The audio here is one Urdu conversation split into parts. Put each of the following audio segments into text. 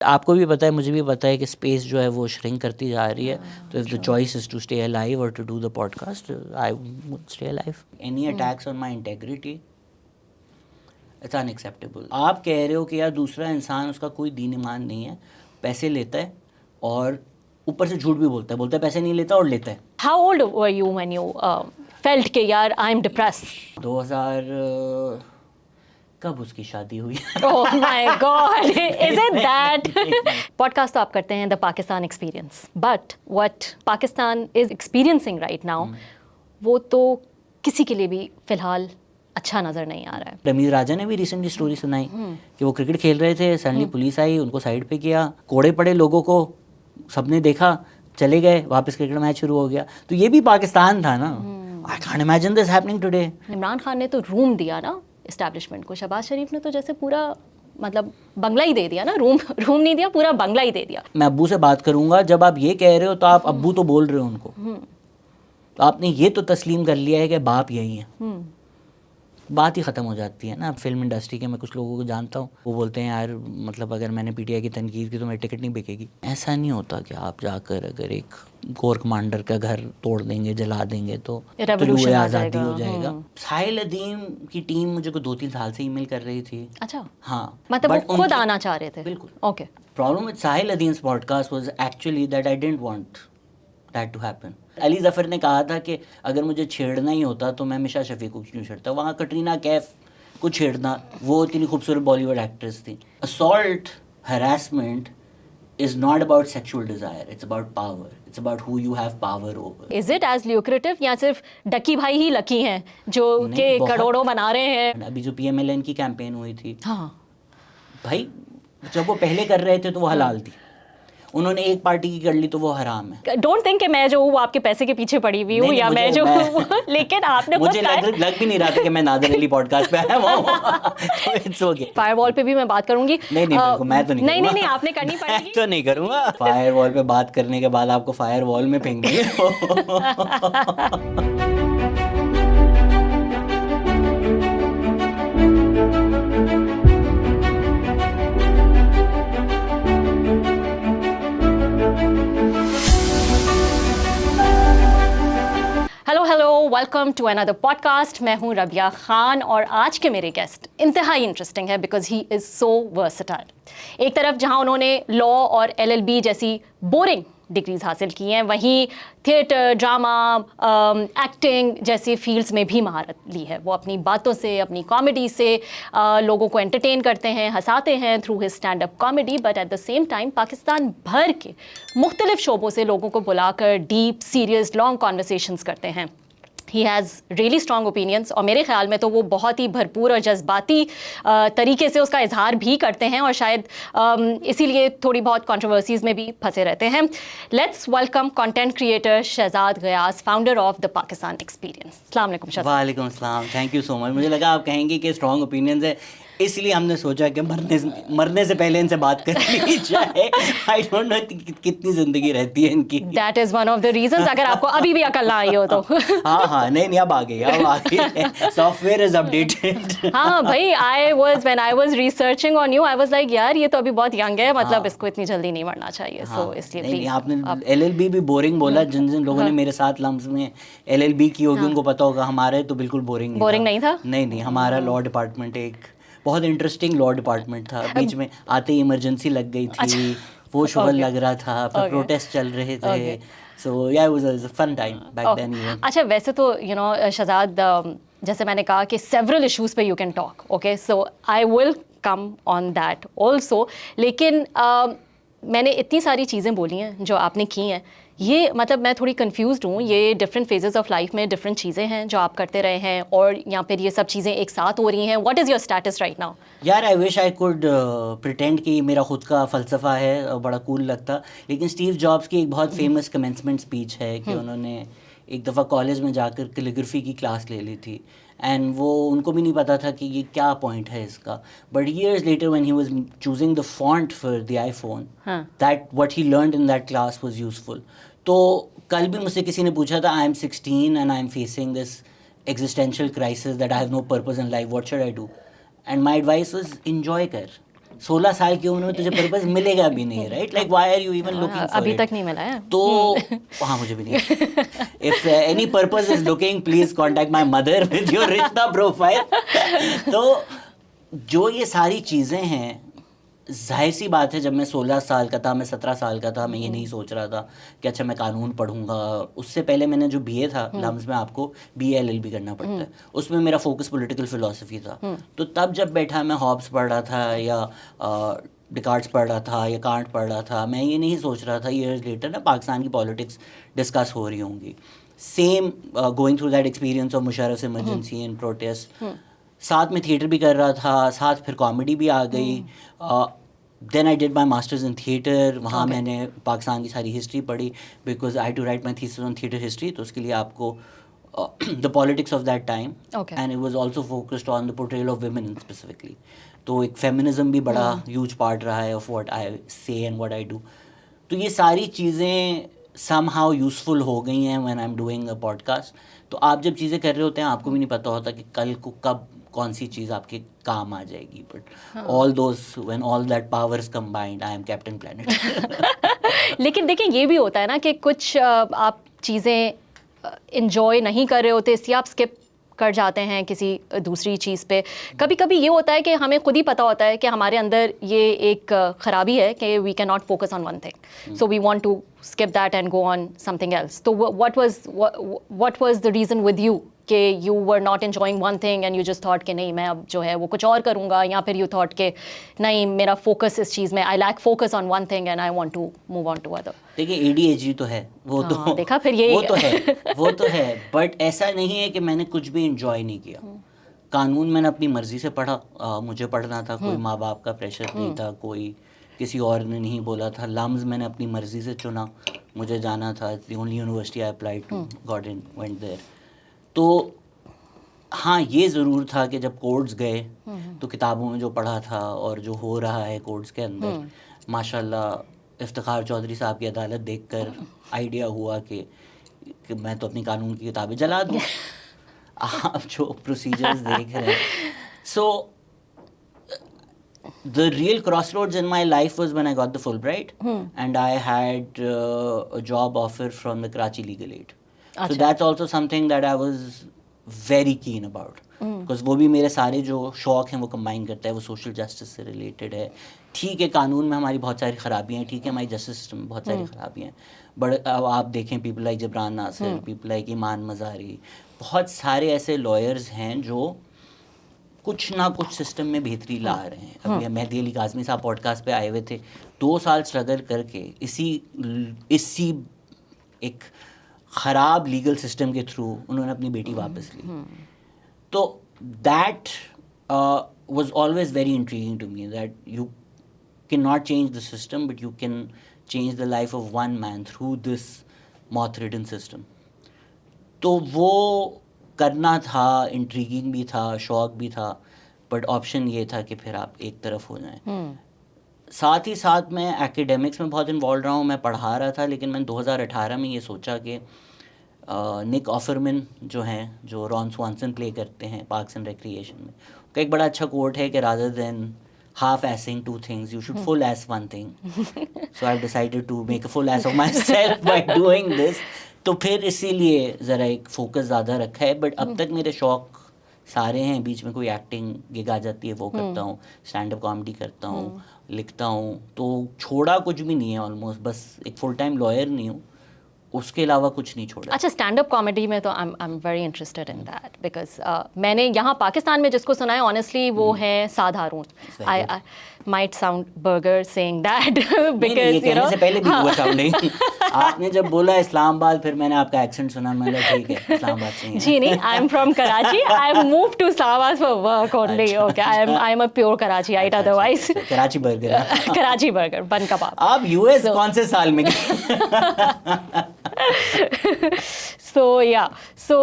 آپ کو بھی پتہ ہے, مجھے بھی پتہ ہے کہ اسپیس جو ہے وہ شرنک کرتی جا رہی ہے. تو if the choice is to stay alive or to do the podcast, I would stay alive. Any attacks on my integrity, it's unacceptable. آپ کہہ رہے ہو کہ یار دوسرا انسان, اس کا کوئی دین ایمان نہیں ہے, پیسے لیتا ہے اور اوپر سے جھوٹ بھی بولتا ہے پیسے نہیں لیتا اور لیتا ہے. How old were you when you felt کہ یار I'm depressed? 2000 کب اس کی شادی ہوئی؟ Oh my God, is it that? Podcast تو آپ کرتے ہیں the Pakistan experience, but what Pakistan is experiencing right now, وہ تو کسی کے لیے بھی فی الحال اچھا نظر نہیں آ رہا ہے. رمیز راجہ نے بھی ریسنٹلی اسٹوری سنائی کہ وہ کرکٹ کھیل رہے تھے, سڈنلی پولیس آئی, ان کو سائڈ پہ کیا, کوڑے پڑے لوگوں کو, سب نے دیکھا, چلے گئے, واپس کرکٹ میچ شروع ہو گیا. تو یہ بھی پاکستان تھا نا. I can't imagine this happening today. Imran Khan نے تو روم دیا نا اسٹیبلشمنٹ کو, شہباز شریف نے تو جیسے پورا مطلب بنگلہ ہی دے دیا نا, روم نہیں دیا, پورا بنگلہ ہی دے دیا. میں ابو سے بات کروں گا, جب آپ یہ کہہ رہے ہو تو آپ ابو تو بول رہے ہو ان کو, تو آپ نے یہ تو تسلیم کر لیا ہے کہ باپ یہی ہیں. بات ہی ختم ہو جاتی ہے نا. فلم انڈسٹری کے میں کچھ لوگوں کو جانتا ہوں, وہ بولتے ہیں یار مطلب اگر میں نے پی ٹی آئی کی تنقید کی تو میری ٹکٹ نہیں بکے گی. ایسا نہیں ہوتا کہ آپ جا کر اگر ایک کور کمانڈر کا گھر توڑ دیں گے, جلا دیں گے تو طلوع آزادی ہو جائے گا. ساحل ادیم کی ٹیم مجھے کو 2-3 سال سے ای میل کر رہی تھی. اچھا, ہاں, مطلب وہ خود آنا چاہ رہے تھے. بالکل. Okay. Problem with Sahil Adeem's podcast was actually that I didn't want that to happen. Ali Zafar نے کہا تھا کہ اگر مجھے چھیڑنا ہی ہوتا تو میں مشا شفیع کو کیوں چھیڑتا. وہاں کٹرینہ کیف کو چھیڑنا, وہ اتنی خوبصورت بالی ووڈ ایکٹریس تھی. assault, harassment is not about sexual desire, it's about power, it's about who you have power over. Is it as lucrative یا صرف ڈکی بھائی ہی لکی ہیں جو کہ کروڑوں بنا رہے ہیں؟ ابھی جو پی ایم ایل این کی کیمپین ہوئی تھی, ہاں بھائی جب وہ پہلے کر رہے تھے تو وہ حلال تھی, انہوں نے ایک پارٹی کی کر لی تو وہ حرام ہے. ڈونٹ تھنک کہ میں جو ہوں وہ آپ کے پیسے کے پیچھے پڑی ہوئی ہوں, یا میں جو ہوں, لیکن آپ نے مجھے لگ بھی نہیں رہا تھا کہ میں نادر علی پوڈ کاسٹ پہ آیا ہوں. فائر وال پہ بھی میں بات کروں گی. نہیں میں تو نہیں آپ نے کرنی پڑے گی. تو نہیں کروں گا. فائر وال پہ بات کرنے کے بعد آپ کو فائر وال میں پھینک دیں. ہیلو ویلکم ٹو اندر پوڈ کاسٹ. میں ہوں ربیہ خان اور آج کے میرے گیسٹ انتہائی انٹرسٹنگ ہے because he is so versatile. ایک طرف جہاں انہوں نے لا اور LLB جیسی بورنگ ڈگریز حاصل کی ہیں, وہیں تھیٹر, ڈرامہ, ایکٹنگ جیسی فیلڈس میں بھی مہارت لی ہے. وہ اپنی باتوں سے, اپنی کامیڈی سے لوگوں کو انٹرٹین کرتے ہیں, ہنساتے ہیں through his stand up comedy, but at the same time Pakistan بھر کے مختلف شعبوں سے لوگوں کو بلا کر ڈیپ, سیریس, لانگ کانورسیشنز کرتے ہیں. He has really strong opinions, اور میرے خیال میں تو وہ بہت ہی بھرپور اور جذباتی طریقے سے اس کا اظہار بھی کرتے ہیں, اور شاید اسی لیے تھوڑی بہت کنٹروورسیز میں بھی پھنسے رہتے ہیں. Let's welcome content creator Shahzad Ghiyas, founder of the Pakistan experience. السلام علیکم شہزاد. وعلیکم السلام, تھینک یو سو مچ. مجھے لگا آپ کہیں گے کہ اسٹرانگ اوپینینز ہے, اس لیے ہم نے سوچا کہ مرنے سے پہلے ان سے بات کر لی جائے. آئی ڈونٹ نو کتنی زندگی رہتی ہے ان کی. That is one of the reasons, اگر آپ کو ابھی بھی عقل نہ آئی ہو تو. ہاں نہیں اب آ گئی, سافٹ ویئر از اپڈیٹڈ. ہاں بھائی, when I was researching on you, I was like یار یہ تو ابھی بہت ینگ ہے, مطلب اس کو اتنی جلدی نہیں مرنا چاہیے. سو اس لیے آپ نے LLB بھی بورنگ بولا. جن لوگوں نے میرے ساتھ لمز میں LLB کی ہوگی ان کو پتا ہوگا, ہمارے تو بالکل بورنگ نہیں تھا. نہیں, ہمارا لا ڈپارٹمنٹ ایک بہت انٹرسٹنگ لا ڈپارٹمنٹ تھا. بیچ میں آتے ہی ایمرجنسی لگ گئی تھی, وہ شغل لگ رہا تھا, پھر پروٹیسٹ چل رہے تھے. So yeah, it was a fun time back then even. اچھا ویسے تو شہزاد, جیسے میں نے کہا کہ several issues پہ you can talk, okay, so I will come on that also. لیکن میں نے اتنی ساری چیزیں بولی ہیں جو آپ نے کی ہیں, یہ مطلب میں تھوڑی کنفیوزڈ ہوں. یہ ڈفرینٹ فیزز آف لائف میں ڈفرینٹ چیزیں ہیں جو آپ کرتے رہے ہیں, اور یا پھر یہ سب چیزیں ایک ساتھ ہو رہی ہیں. What is your status right now? یار I wish I could pretend کہ یہ میرا خود کا فلسفہ ہے, بڑا کول لگتا. لیکن اسٹیو جابس کی ایک بہت فیمس کمنسمنٹ اسپیچ ہے کہ انہوں نے ایک دفعہ کالج میں جا کر کیلیگرافی کی کلاس لے لی تھی, اینڈ وہ ان کو بھی نہیں پتا تھا کہ یہ کیا پوائنٹ ہے اس کا. But years later when he was choosing the font for the I phone, that what he learned in that class was useful. تو کل بھی مجھ سے کسی نے پوچھا تھا, I am 16 and I am facing this existential crisis that I have know purpose in life, what should I do? And my advice was enjoy کر, 16 سال کی عمر میں تجھے پرپز ملے گا بھی نہیں, right, like why are you even looking for ابھی تک نہیں ملا ہے. تو ہاں مجھے بھی نہیں. If any purpose is looking please contact my mother with your رشتہ پروفائل. تو جو یہ ساری چیزیں ہیں, ظاہر سی بات ہے جب میں 16 سال کا تھا, میں 17 سال کا تھا, میں یہ نہیں سوچ رہا تھا کہ اچھا میں قانون پڑھوں گا. اس سے پہلے میں نے جو بی اے تھا لمز میں, آپ کو بی اے LLB کرنا پڑتا ہے, اس میں میرا فوکس پولیٹیکل فلاسفی تھا. تو تب جب بیٹھا میں ہابس پڑھ رہا تھا یا ڈیکارٹس پڑھ رہا تھا یا کانٹ پڑھ رہا تھا, میں یہ نہیں سوچ رہا تھا ایئرز لیٹر نا پاکستان کی پالیٹکس ڈسکس ہو رہی ہوں گی. Same going through that experience of Musharraf's emergency and protest. ساتھ میں تھیٹر بھی کر رہا تھا, ساتھ پھر کامیڈی بھی آ گئی. Then I did my masters in theatre. وہاں میں نے پاکستان کی ساری ہسٹری پڑھی because I to write my thesis on theatre history. تو اس کے لیے آپ کو the politics of that time and it was also focused on the portrayal of women specifically. تو ایک فیمنزم بھی بڑا ہیوج پارٹ رہا ہے آف واٹ آئی سے اینڈ واٹ آئی ڈو. تو یہ ساری چیزیں سم ہاؤ یوزفل ہو گئی ہیں when I am doing a podcast. تو آپ جب چیزیں کر رہے ہوتے ہیں آپ کو بھی نہیں پتہ ہوتا کہ کل کو کب کون سی چیز آپ کے کام آ جائے گی. But all those when all that powers combined I am Captain Planet. لیکن دیکھیں یہ بھی ہوتا ہے نا کہ کچھ آپ چیزیں انجوائے نہیں کر رہے ہوتے, اس لیے آپ اسکپ کر جاتے ہیں کسی دوسری چیز پہ. کبھی کبھی یہ ہوتا ہے کہ ہمیں خود ہی پتہ ہوتا ہے کہ ہمارے اندر یہ ایک خرابی ہے کہ we can not focus on one thing, so we want to skip that and go on something else. تو what was the reason with you کہ you were not enjoying one thing and you just thought کہ نہیں میں اب جو ہے وہ کچھ اور کروں گا, یا پھر یو تھاٹ کہ نہیں میرا فوکس اس چیز میں, I lack focus on one thing and I want to move on to other. دیکھیے ADHD تو ہے, وہ تو دیکھا پھر یہ وہ تو ہے, بٹ ایسا نہیں ہے کہ میں نے کچھ بھی انجوائے نہیں کیا. قانون میں نے اپنی مرضی سے پڑھا, مجھے پڑھنا تھا, کوئی ماں باپ کا پریشر نہیں تھا, کوئی کسی اور نے نہیں بولا تھا. لمز میں نے اپنی مرضی سے چنا, مجھے جانا تھا. The only university I applied to, got in, went there. تو ہاں یہ ضرور تھا کہ جب کورٹس گئے تو کتابوں میں جو پڑھا تھا اور جو ہو رہا ہے کورٹس کے اندر, ماشاء اللہ افتخار چودھری صاحب کی عدالت دیکھ کر آئیڈیا ہوا کہ میں تو اپنی قانون کی کتابیں جلا دوں. آپ جو پروسیجرز دیکھ رہے ہیں. سو the real crossroads in my life was when I got the Fulbright and I had a job offer from the Karachi Legal Aid. So that's also something that I was very keen about because وہ بھی میرے سارے جو شوق ہیں وہ کمبائن کرتا ہے, وہ سوشل جسٹس سے ریلیٹڈ ہے. ٹھیک ہے قانون میں ہماری بہت ساری خرابیاں ہیں, ٹھیک ہے ہماری جسٹس سسٹم میں بہت ساری خرابیاں ہیں, بٹ اب آپ دیکھیں پیپل لائک جبران ناصر, پیپل لائک ایمان مزاری, بہت سارے ایسے لائرز ہیں جو کچھ نہ کچھ سسٹم میں بہتری لا رہے ہیں. ابھی مہدی علی کاظمی صاحب پوڈ کاسٹ پہ آئے ہوئے تھے, 2 سال اسٹرگل کر کے اسی ایک خراب لیگل سسٹم کے تھرو انہوں نے اپنی بیٹی واپس لی. تو that was always very intriguing to me that you can not change the system but you can change the life of one man through this moth ridden system. تو وہ کرنا تھا, انٹریگنگ بھی تھا, شوق بھی تھا, بٹ آپشن یہ تھا کہ پھر آپ ایک طرف ہو جائیں. ساتھ ہی ساتھ میں ایکیڈیمکس میں بہت انوالو رہا ہوں, میں پڑھا رہا تھا, لیکن میں 2018 میں یہ سوچا کہ نک آفرمن جو ہیں, جو رون سوانسن پلے کرتے ہیں پارکس اینڈ ریکریشن میں, کا ایک بڑا اچھا کوٹ ہے کہ rather than half assing 2 things you should full ass 1 thing. So I've decided to make a full ass of myself by doing this. تو پھر اسی لیے ذرا ایک فوکس زیادہ رکھا ہے. بٹ اب تک میرے شوق سارے ہیں, بیچ میں کوئی ایکٹنگ گگ آ جاتی ہے وہ کرتا ہوں, اسٹینڈ اپ کامیڈی کرتا ہوں, لکھتا ہوں, تو چھوڑا کچھ بھی نہیں ہے آلموسٹ. بس ایک فل ٹائم لائر نہیں ہوں, اس کے علاوہ کچھ نہیں چھوڑا. اچھا اسٹینڈ اپ کامیڈی میں تو I am very interested in that because میں نے یہاں پاکستان میں جس کو سنا ہے آنیسٹلی وہ ہیں Saad Haroon. I might sound burger saying that because you know سے پہلے بھی ہوا ساؤنڈنگ. آپ نے جب بولا اسلام آباد, پھر میں نے آپ کا ایکسنٹ سنا, میں نے ٹھیک ہے اسلام آباد سے ہیں. جی نہیں, I am from Karachi, I am move to Islamabad for work only. Okay, I am a pure Karachiite, otherwise Karachi burger. Karachi burger, bun kebab. آپ US کون سے سال میں گئے؟ سو یا سو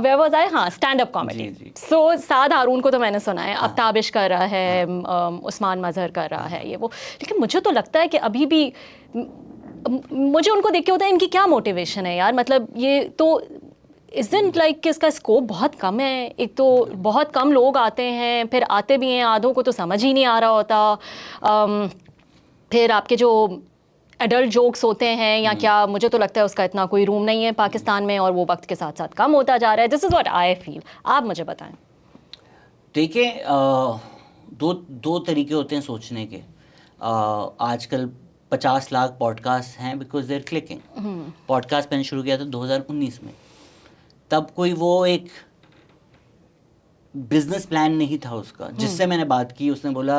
ویئر واز آئی, ہاں اسٹینڈ اپ کامیڈی. سو سعد ہارون کو تو میں نے سنا ہے, اب تابش کر رہا ہے, عثمان مظہر کر رہا ہے یہ وہ, لیکن مجھے تو لگتا ہے کہ ابھی بھی مجھے ان کو دیکھ کے ہوتا ہے ان کی کیا موٹیویشن ہے یار. مطلب یہ تو isn't like کہ اس کا اسکوپ بہت کم ہے. ایک تو بہت کم لوگ آتے ہیں, پھر آتے بھی ہیں آدھوں کو تو سمجھ ہی نہیں آ رہا ہوتا. پھر آپ کے جو ایڈلٹ جوکس ہوتے ہیں یا کیا, مجھے تو لگتا ہے اس کا اتنا کوئی روم نہیں ہے پاکستان میں, اور وہ وقت کے ساتھ ساتھ کم ہوتا جا رہا ہے. دس از واٹ آئی فیل. آپ مجھے بتائیں. دیکھیں, دو طریقے ہوتے ہیں سوچنے کے. آج کل 50 لاکھ پوڈ کاسٹ ہیں because they are clicking. Podcast میں نے شروع کیا تھا 2019 میں. تب کوئی وہ ایک بزنس پلان نہیں تھا اس کا. جس سے میں نے بات کی اس نے بولا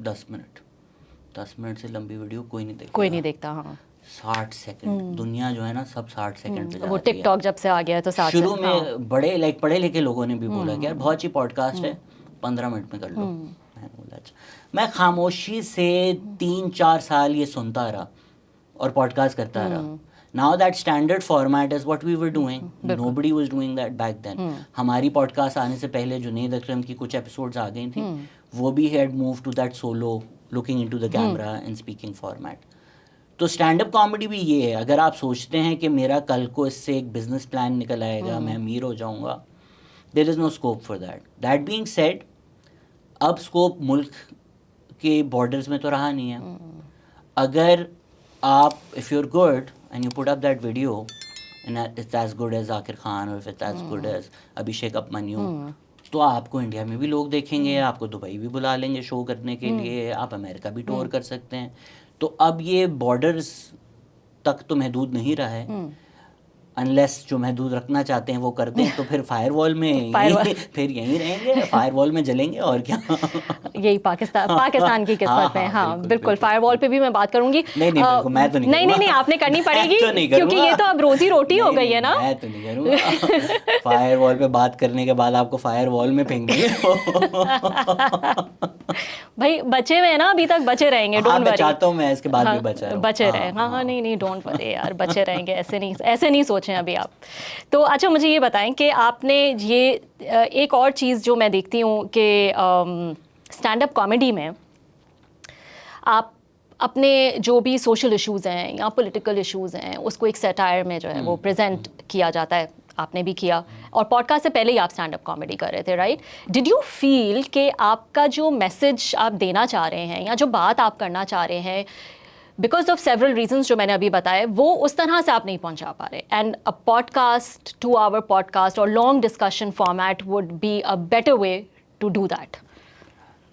10 منٹ سے لمبی ویڈیو کوئی نہیں دیکھتا. ہاں 60 سیکنڈ. دنیا جو ہے نا سب 60 سیکنڈ پہ جا وہ رہی ہے. ٹک ٹاک جب سے آ گیا ہے تو شروع میں بڑے پڑھے لکھے لوگوں نے بھی بولا کہ یار بہت اچھی پوڈ کاسٹ ہے, 15 منٹ میں کر لو. میں نے بولا اچھا. میں خاموشی سے 3-4 سال یہ سنتا رہا اور پوڈ کاسٹ کرتا رہا. Now that standard format is what we were doing. Nobody was doing that back then. ہماری پوڈ کاسٹ آنے سے پہلے جنید اکرم کی کچھ ایپیسوڈز آ گئی تھیں, وہ بھی had moved to that solo looking into the camera and speaking format. تو اسٹینڈ اپ کامیڈی بھی یہ ہے. اگر آپ سوچتے ہیں کہ میرا کل کو اس سے ایک بزنس پلان نکل آئے گا, میں امیر ہو جاؤں گا, there is no scope for that. That being said, اب اسکوپ ملک کے بارڈرز میں تو رہا نہیں ہے. اگر آپ if you are good and you put up that video and it's as good as Zakir Khan or if it's as good as Abhishek Upmanyu, تو آپ کو انڈیا میں بھی لوگ دیکھیں گے, آپ کو دبئی بھی بلا لیں گے شو کرنے کے لیے, آپ امریکہ بھی ٹور کر سکتے ہیں. تو اب یہ بارڈرز تک تو محدود نہیں رہا ہے, انلیس جو محدود رکھنا چاہتے ہیں وہ کر دیں. تو پھر فائر وال میں پھر یہیں رہیں گے, فائر وال میں جلیں گے اور کیا. یہی پاکستان کی قسمت میں. ہاں بالکل, فائر وال پہ بھی میں بات کروں گی. نہیں آپ نے کرنی پڑے گی کیونکہ یہ تو اب روزی روٹی ہو گئی ہے نا. میں تو نہیں کروں گا. فائر وال پہ بات کرنے کے بعد آپ کو فائر وال میں پھینک دیں گے. بھائی بچے ہوئے ہیں نا, ابھی تک بچے رہیں گے. Don't worry. چاہتا ہوں میں اس کے بعد بھی بچے رہیں. ہاں نہیں ڈونٹ وری یار, بچے رہیں گے. ایسے نہیں سوچیں ابھی آپ. تو اچھا مجھے یہ بتائیں کہ آپ نے یہ ایک اور چیز جو میں دیکھتی ہوں کہ اسٹینڈ اپ کامیڈی میں آپ اپنے جو بھی سوشل ایشوز ہیں یا پولیٹیکل ایشوز ہیں اس کو ایک سیٹائر میں جو ہے وہ پریزنٹ کیا جاتا ہے. آپ نے بھی کیا, اور پوڈ کاسٹ سے پہلے ہی آپ اسٹینڈ اپ کامیڈی کر رہے تھے, رائٹ؟ ڈڈ یو فیل کہ آپ کا جو میسج آپ دینا چاہ رہے ہیں یا جو بات آپ کرنا چاہ رہے ہیں, بیکاز آف سیورل ریزنس جو میں نے ابھی بتائے, وہ اس طرح سے آپ نہیں پہنچا پا رہے, and a podcast 2 hour podcast or long discussion format would be a better way to do that,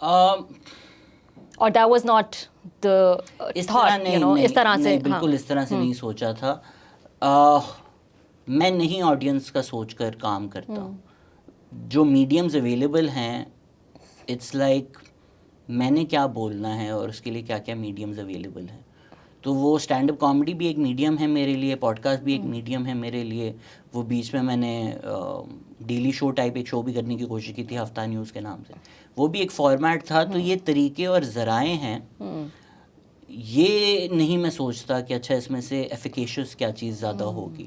or that was not the thought, you know, اس طرح سے. بالکل اس طرح سے نہیں سوچا تھا. میں نہیں آڈینس کا سوچ کر کام کرتا ہوں. جو میڈیمز اویلیبل ہیں, اٹس لائک میں نے کیا بولنا ہے اور اس کے لیے کیا کیا میڈیمز اویلیبل ہیں. تو وہ اسٹینڈ اپ کامیڈی بھی ایک میڈیم ہے میرے لیے, پوڈ کاسٹ بھی ایک میڈیم ہے میرے لیے. وہ بیچ میں نے ڈیلی شو ٹائپ ایک شو بھی کرنے کی کوشش کی تھی, ہفتہ نیوز کے نام سے, وہ بھی ایک فارمیٹ تھا. تو یہ طریقے اور ذرائع ہیں, یہ نہیں میں سوچتا کہ اچھا اس میں سے ایفیکیشس کیا چیز زیادہ ہوگی.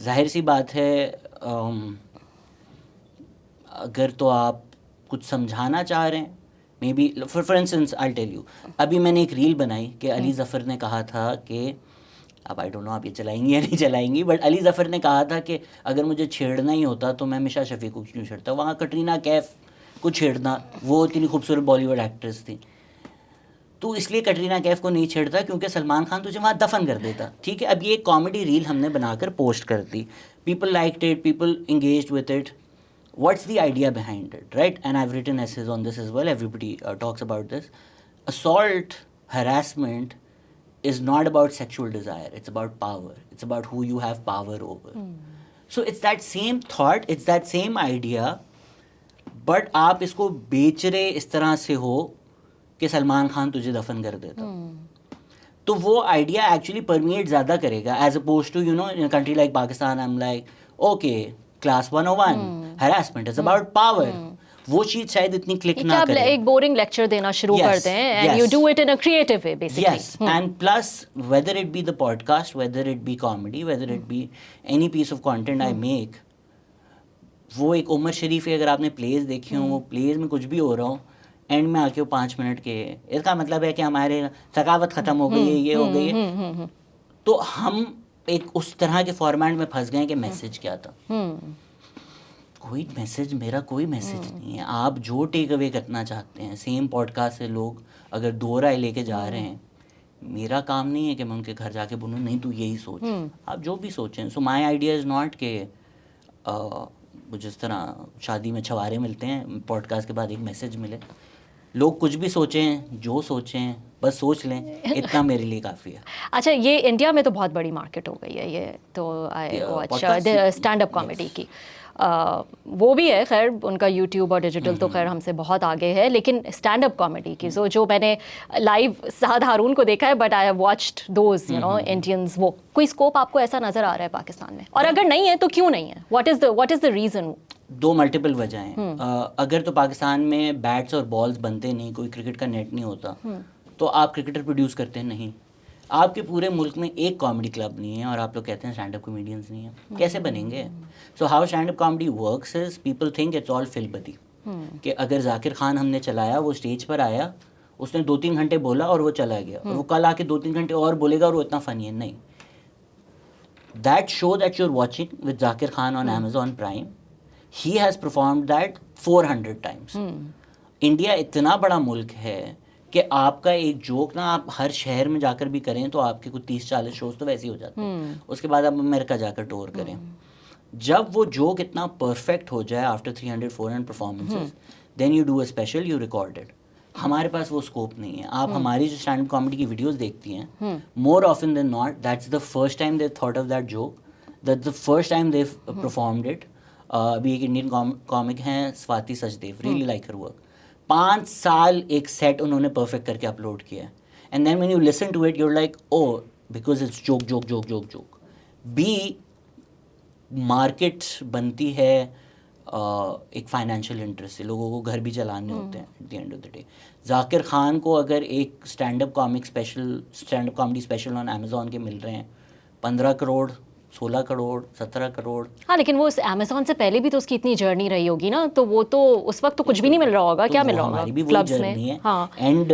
ظاہر سی بات ہے, اگر تو آپ کچھ سمجھانا چاہ رہے ہیں, maybe for instance I tell you, ابھی میں نے ایک ریل بنائی کہ علی ظفر نے کہا تھا کہ, اب آئی ڈونٹ نو آپ یہ چلائیں گی یا نہیں چلائیں گی, بٹ علی ظفر نے کہا تھا کہ اگر مجھے چھیڑنا ہی ہوتا تو میں مشا شفیع کو کیوں چھیڑتا. وہاں کٹرینہ کیف کو چھیڑنا, وہ اتنی خوبصورت بالی ووڈ ایکٹریس تھی, تو اس لیے کٹرینہ کیف کو نہیں چھیڑتا کیونکہ سلمان خان تجھے وہاں دفن کر دیتا. ٹھیک ہے, اب یہ ایک کامیڈی ریل ہم نے بنا کر پوسٹ کر دی, people liked it, people engaged with it. What's the idea behind it, right? And I have written essays on this as well, everybody talks about this. assault, harassment is not about sexual desire, it's about power, it's about who you have power over. So it's that same thought, it's that same idea, but آپ اس کو بیچ رہے اس طرح سے ہو کہ سلمان خان تجھے دفن کر دیتا. تو وہ آئیڈیا ایکچولی پرمیٹ زیادہ کرے گا as oppose to you know in country like Pakistan I am like okay class 101 harassment is about power. وہ چیز شاید اتنی کلک نہ کرے. ایک بورنگ لیکچر دینا شروع کرتے ہیں and you do it in a creative way basically. Yes, and plus whether it be the podcast, whether it be comedy, whether it be any piece of content I make, وہ ایک عمر شریف کے اگر آپ نے پلیز دیکھی ہوں, وہ پلیز میں کچھ بھی ہو رہا ہوں, اینڈ میں آ کے وہ 5 منٹ کے, اس کا مطلب ہے کہ ہمارے ثقافت ختم ہو گئی ہے, یہ ہو گئی ہے. تو ہم ایک اس طرح کے فارمیٹ میں پھنس گئے کہ میسج کیا تھا. کوئی میسج, میرا کوئی میسج نہیں ہے. آپ جو ٹیک اوے کرنا چاہتے ہیں, سیم پوڈ کاسٹ سے لوگ اگر 2 رائے لے کے جا رہے ہیں, میرا کام نہیں ہے کہ میں ان کے گھر جا کے بولوں نہیں تو یہی سوچ, آپ جو بھی سوچیں. سو مائی آئیڈیا از ناٹ کہ جس طرح شادی میں چھوارے ملتے ہیں, پوڈ کاسٹ کے بعد ایک میسج ملے. لوگ کچھ بھی سوچیں, جو سوچیں, بس سوچ لیں, اتنا میرے لیے کافی ہے. اچھا, یہ انڈیا میں تو بہت بڑی مارکیٹ ہو گئی ہے یہ تو اسٹینڈ اپ کامیڈی کی. وہ بھی ہے خیر, ان کا یوٹیوب اور ڈیجیٹل تو خیر ہم سے بہت آگے ہے, لیکن اسٹینڈ اپ کامیڈی کی جو میں نے لائیو سعد ہارون کو دیکھا ہے, but I have watched those you know Indians, وہ کوئی اسکوپ آپ کو ایسا نظر آ رہا ہے پاکستان میں؟ اور اگر نہیں ہے تو کیوں نہیں ہے؟ What is the reason? 2 multiple وجہ ہیں. اگر تو پاکستان میں بیٹس اور بالز بنتے نہیں, کوئی کرکٹ کا نیٹ نہیں ہوتا, تو آپ کرکٹر پروڈیوس کرتے نہیں. آپ کے پورے ملک میں ایک کامیڈی کلب نہیں ہے اور آپ لوگ کہتے ہیں اسٹینڈ اپ کامیڈینس نہیں ہیں, کیسے بنیں گے؟ So how stand up comedy works is people think it's all فل بدی, کہ اگر ذاکر خان ہم نے چلایا, وہ اسٹیج پر آیا, اس نے 2-3 گھنٹے بولا اور وہ چلا گیا, اور وہ کل آ کے 2-3 گھنٹے اور بولے گا اور وہ اتنا فنی ہے. نہیں, that show that you are watching with Zakir Khan on Amazon Prime, he has performed that 400 times. India اتنا بڑا ملک ہے کہ آپ کا ایک جوک نا آپ ہر شہر میں جا کر بھی کریں تو آپ کے کچھ 30-40 شوز تو ویسے ہی ہو جاتے ہیں. اس کے بعد آپ امریکہ جا کر ٹور کریں. جب وہ جوک اتنا پرفیکٹ ہو جائے after 300-400 performances, then you do a special, you record it. ہمارے پاس وہ اسکوپ نہیں ہے. آپ ہماری جو اسٹینڈ اپ کامیڈی کی ویڈیوز دیکھتی ہیں, more often than not that's the first time they thought of that joke, that's the first time they performed it. ابھی ایک انڈین کامک ہیں Swati Sachdeva, really like her work. 5 سال ایک سیٹ انہوں نے پرفیکٹ کر کے اپلوڈ کیا ہے. And then when you listen to it you are like oh, because it's joke joke joke joke joke. B market بنتی ہے ایک فائنینشیل انٹرسٹ سے, لوگوں کو گھر بھی چلانے ہوتے ہیں at the end of the day. Zakir Khan کو اگر ایک stand up comedy special on Amazon کے مل رہے ہیں 15 کروڑ, 16 کروڑ, 17 کروڑ. ہاں, لیکن وہ Amazon سے پہلے بھی تو اس کی اتنی جرنی رہی ہوگی نا, تو وہ تو اس وقت تو کچھ بھی نہیں مل رہا ہوگا. کیا مل رہا ہوگا ہماری بھی وہی کلبس میں؟ جرنی ہے. And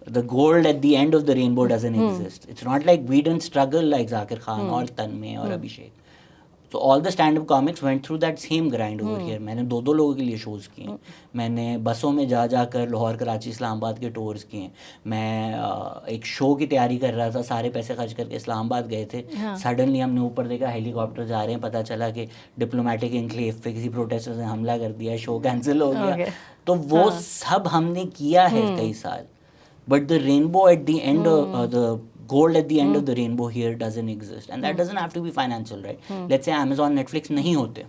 the gold at the end of the rainbow doesn't exist. It's not like we didn't struggle like Zakir Khan اور تنمے اور Abhishek. So all the stand up comics went through that same grind over here. میں نے 2 لوگوں کے لیے شوز کیے, میں نے بسوں میں جا کر لاہور, کراچی, اسلام آباد کے ٹورز کیے. میں ایک شو کی تیاری کر رہا تھا, سارے پیسے خرچ کر کے اسلام آباد گئے تھے. سڈنلی ہم نے اوپر دیکھا ہیلی کاپٹر جا رہے ہیں, پتہ چلا کہ ڈپلومیٹک انکلیو پہ کسی پروٹیسٹر نے حملہ کر دیا, شو کینسل ہو گیا. تو وہ سب ہم نے کیا ہے کئی سال. But the rainbow at the end of the gold at the end of the rainbow here doesn't exist, and that doesn't have to be financial, right? Let's say Amazon, Netflix نہیں ہوتے,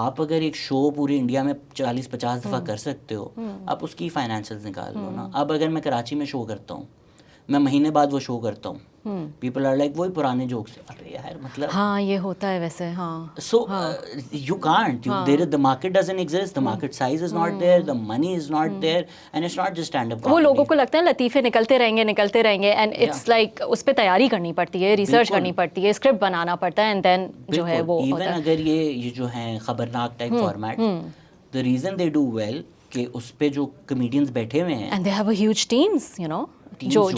آپ اگر ایک شو پوری انڈیا میں 40-50 دفعہ کر سکتے ہو, آپ اس کی فائنینشیلز نکال لو نا. اب اگر میں کراچی میں شو کرتا ہوں, میں مہینے بعد وہ شو کرتا ہوں, پیپل آر لائک وہی پرانے جوکس. ارے یار مطلب ہاں یہ ہوتا ہے ویسے. ہاں, so you can't, the market doesn't exist, the market size is not there, the money is not there, and it's not just stand up comedy. وہ لوگوں کو لگتا ہے لطیفے نکلتے رہیں گے اینڈ اٹس لائک اس پہ تیاری کرنی پڑتی ہے, ریسرچ کرنی پڑتی ہے, اسکرپٹ بنانا پڑتا ہے, اینڈ دین جو ہے وہ ایون اگر یہ جو ہیں Khabarnaak type format, the reason they do well کہ اس پہ جو کمیڈینز بیٹھے ہوئے ہیں, and they have huge teams, you know, جو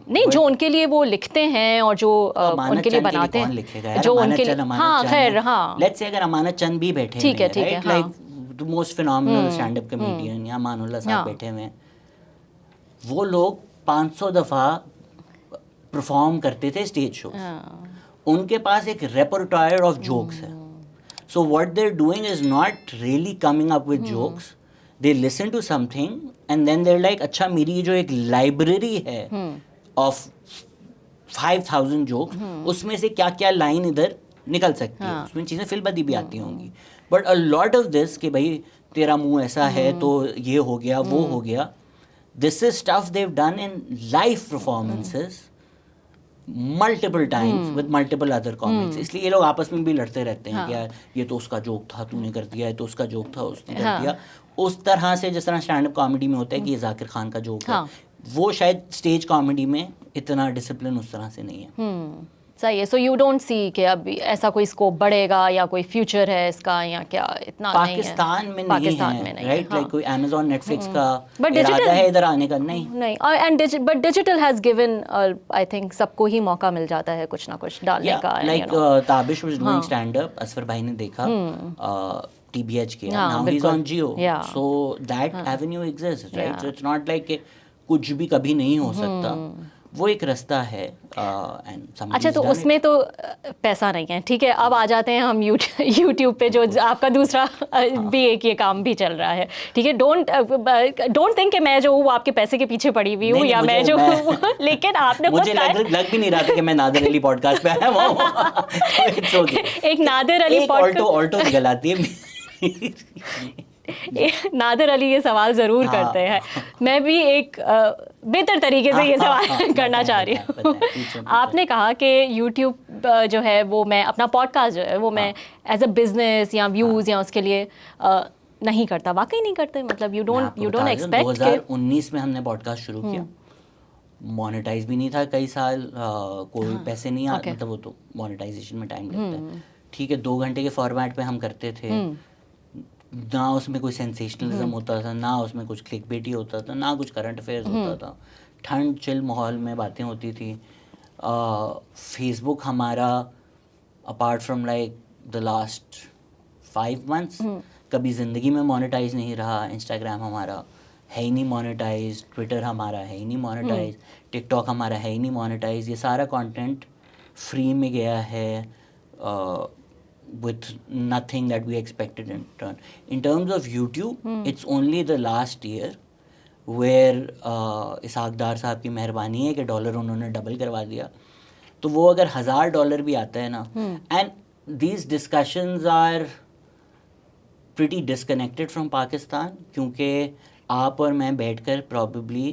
نہیں جو ان کے لیے وہ لکھتے ہیں اور جو ان کے لیے بناتے ہیں, جو ان کے لیے, ہاں خیر, ہاں لیٹس سے اگر امانت چند بھی بیٹھے ٹھیک ہے, like the most phenomenal stand up comedian, یا امان اللہ صاحب بیٹھے ہوئے ہیں, وہ لوگ 500 دفعہ پرفارم کرتے تھے اسٹیج شو, ان کے پاس ایک ریپرٹوائر آف جوکس ہے. So what they're doing is not really coming up with jokes. They listen to something and then they're like, اچھا میری یہ جو ایک لائبریری ہے of 5000 jokes, اس میں سے کیا کیا لائن ادھر نکل سکتی ہے, اس میں چیزیں فل بدی بھی آتی ہوں گی. But a lot of this کہ بھائی تیرا منہ ایسا ہے تو یہ ہو گیا, وہ ہو گیا, this is stuff they've done in live performances multiple times with multiple other comics. اس لیے یہ لوگ آپس میں بھی لڑتے رہتے ہیں کہ یار یہ تو اس کا جوک تھا, تو نے کر دیا ہے, تو اس کا جوک تھا, اس نے کر دیا. اس طرح سے جس طرح اسٹینڈ اپ کامیڈی میں ہوتا ہے کہ یہ ذاکر خان کا جوک ہے, وہ شاید اسٹیج کامیڈی میں اتنا ڈسپلن اس طرح سے نہیں ہے. صحیح ہے. سو یو ڈونٹ سی کہ اب ایسا کوئی اسکوپ بڑھے گا یا کوئی فیوچر ہے اس کا یا کیا؟ اتنا پاکستان میں نہیں ہے رائٹ، لائک کوئی Amazon نیٹفلکس کا ارادہ ہے ادھر آنے کا؟ نہیں. And but digital has given I think سب کو ہی موقع مل جاتا ہے کچھ نہ کچھ ڈالنے کا. Like Tabish was doing stand up, Asfar بھائی نے دیکھا TBH کیا، now he is on Geo, so that avenue exist right. So it's not like کہ کچھ بھی کبھی نہیں ہو سکتا، وہ ایک رستہ ہے. اچھا تو اس میں تو پیسہ نہیں ہے، ٹھیک ہے. اب آ جاتے ہیں ہم یوٹیوب پہ، جو آپ کا دوسرا بھی ایک یہ کام بھی چل رہا ہے، ٹھیک ہے. ڈونٹ تھنک کہ میں جو ہوں وہ آپ کے پیسے کے پیچھے پڑی ہوئی ہوں یا میں جو ہوں، لیکن آپ نے مجھے لگ بھی نہیں رہا تھا کہ میں نادر علی پوڈ کاسٹ پہ آیا ہوں. ایک نادر علی آلٹو نکل آتی ہے. نادر علی یہ سوال ضرور کرتے ہیں، میں بھی ایک بہتر طریقے سے یہ سوال کرنا چاہ رہی ہوں. آپ نے کہا کہ یوٹیوب جو ہے وہ میں اپنا پوڈ کاسٹ جو ہے وہ میں ایز اے بزنس یا ویوز یا اس کے لیے نہیں کرتا. واقعی نہیں کرتے؟ مطلب یو ڈونٹ ایکسپیکٹ. 2019 میں ہم نے پوڈ کاسٹ شروع کیا، مونیٹائز بھی نہیں تھا کئی سال، کوئی پیسے نہیں آتے، مطلب وہ تو مونیٹائزیشن میں ٹائم لگتا ہے. ٹھیک ہے، 2 گھنٹے کے فارمیٹ پہ ہم کرتے تھے، نہ اس میں کوئی سینسیشنلزم ہوتا تھا، نہ اس میں کچھ کلک بیٹی ہوتا تھا، نہ کچھ کرنٹ افیئرز ہوتا تھا. ٹھنڈ چل ماحول میں باتیں ہوتی تھی. فیس بک ہمارا apart from like the last 5 months کبھی زندگی میں مونیٹائز نہیں رہا. انسٹاگرام ہمارا ہے ہی نہیں مونیٹائز، ٹویٹر ہمارا ہے ہی نہیں مونیٹائز، ٹک ٹاک ہمارا ہے ہی نہیں مونیٹائز. یہ سارا کانٹینٹ فری میں گیا ہے with nothing that we expected in turn. In terms of YouTube, it's only the last year where Ishaq Dar صاحب کی مہربانی ہے کہ ڈالر انہوں نے ڈبل کروا دیا. تو وہ اگر $1000 بھی آتا ہے نا، and these discussions are pretty disconnected from Pakistan, کیونکہ آپ اور میں بیٹھ کر پرابیبلی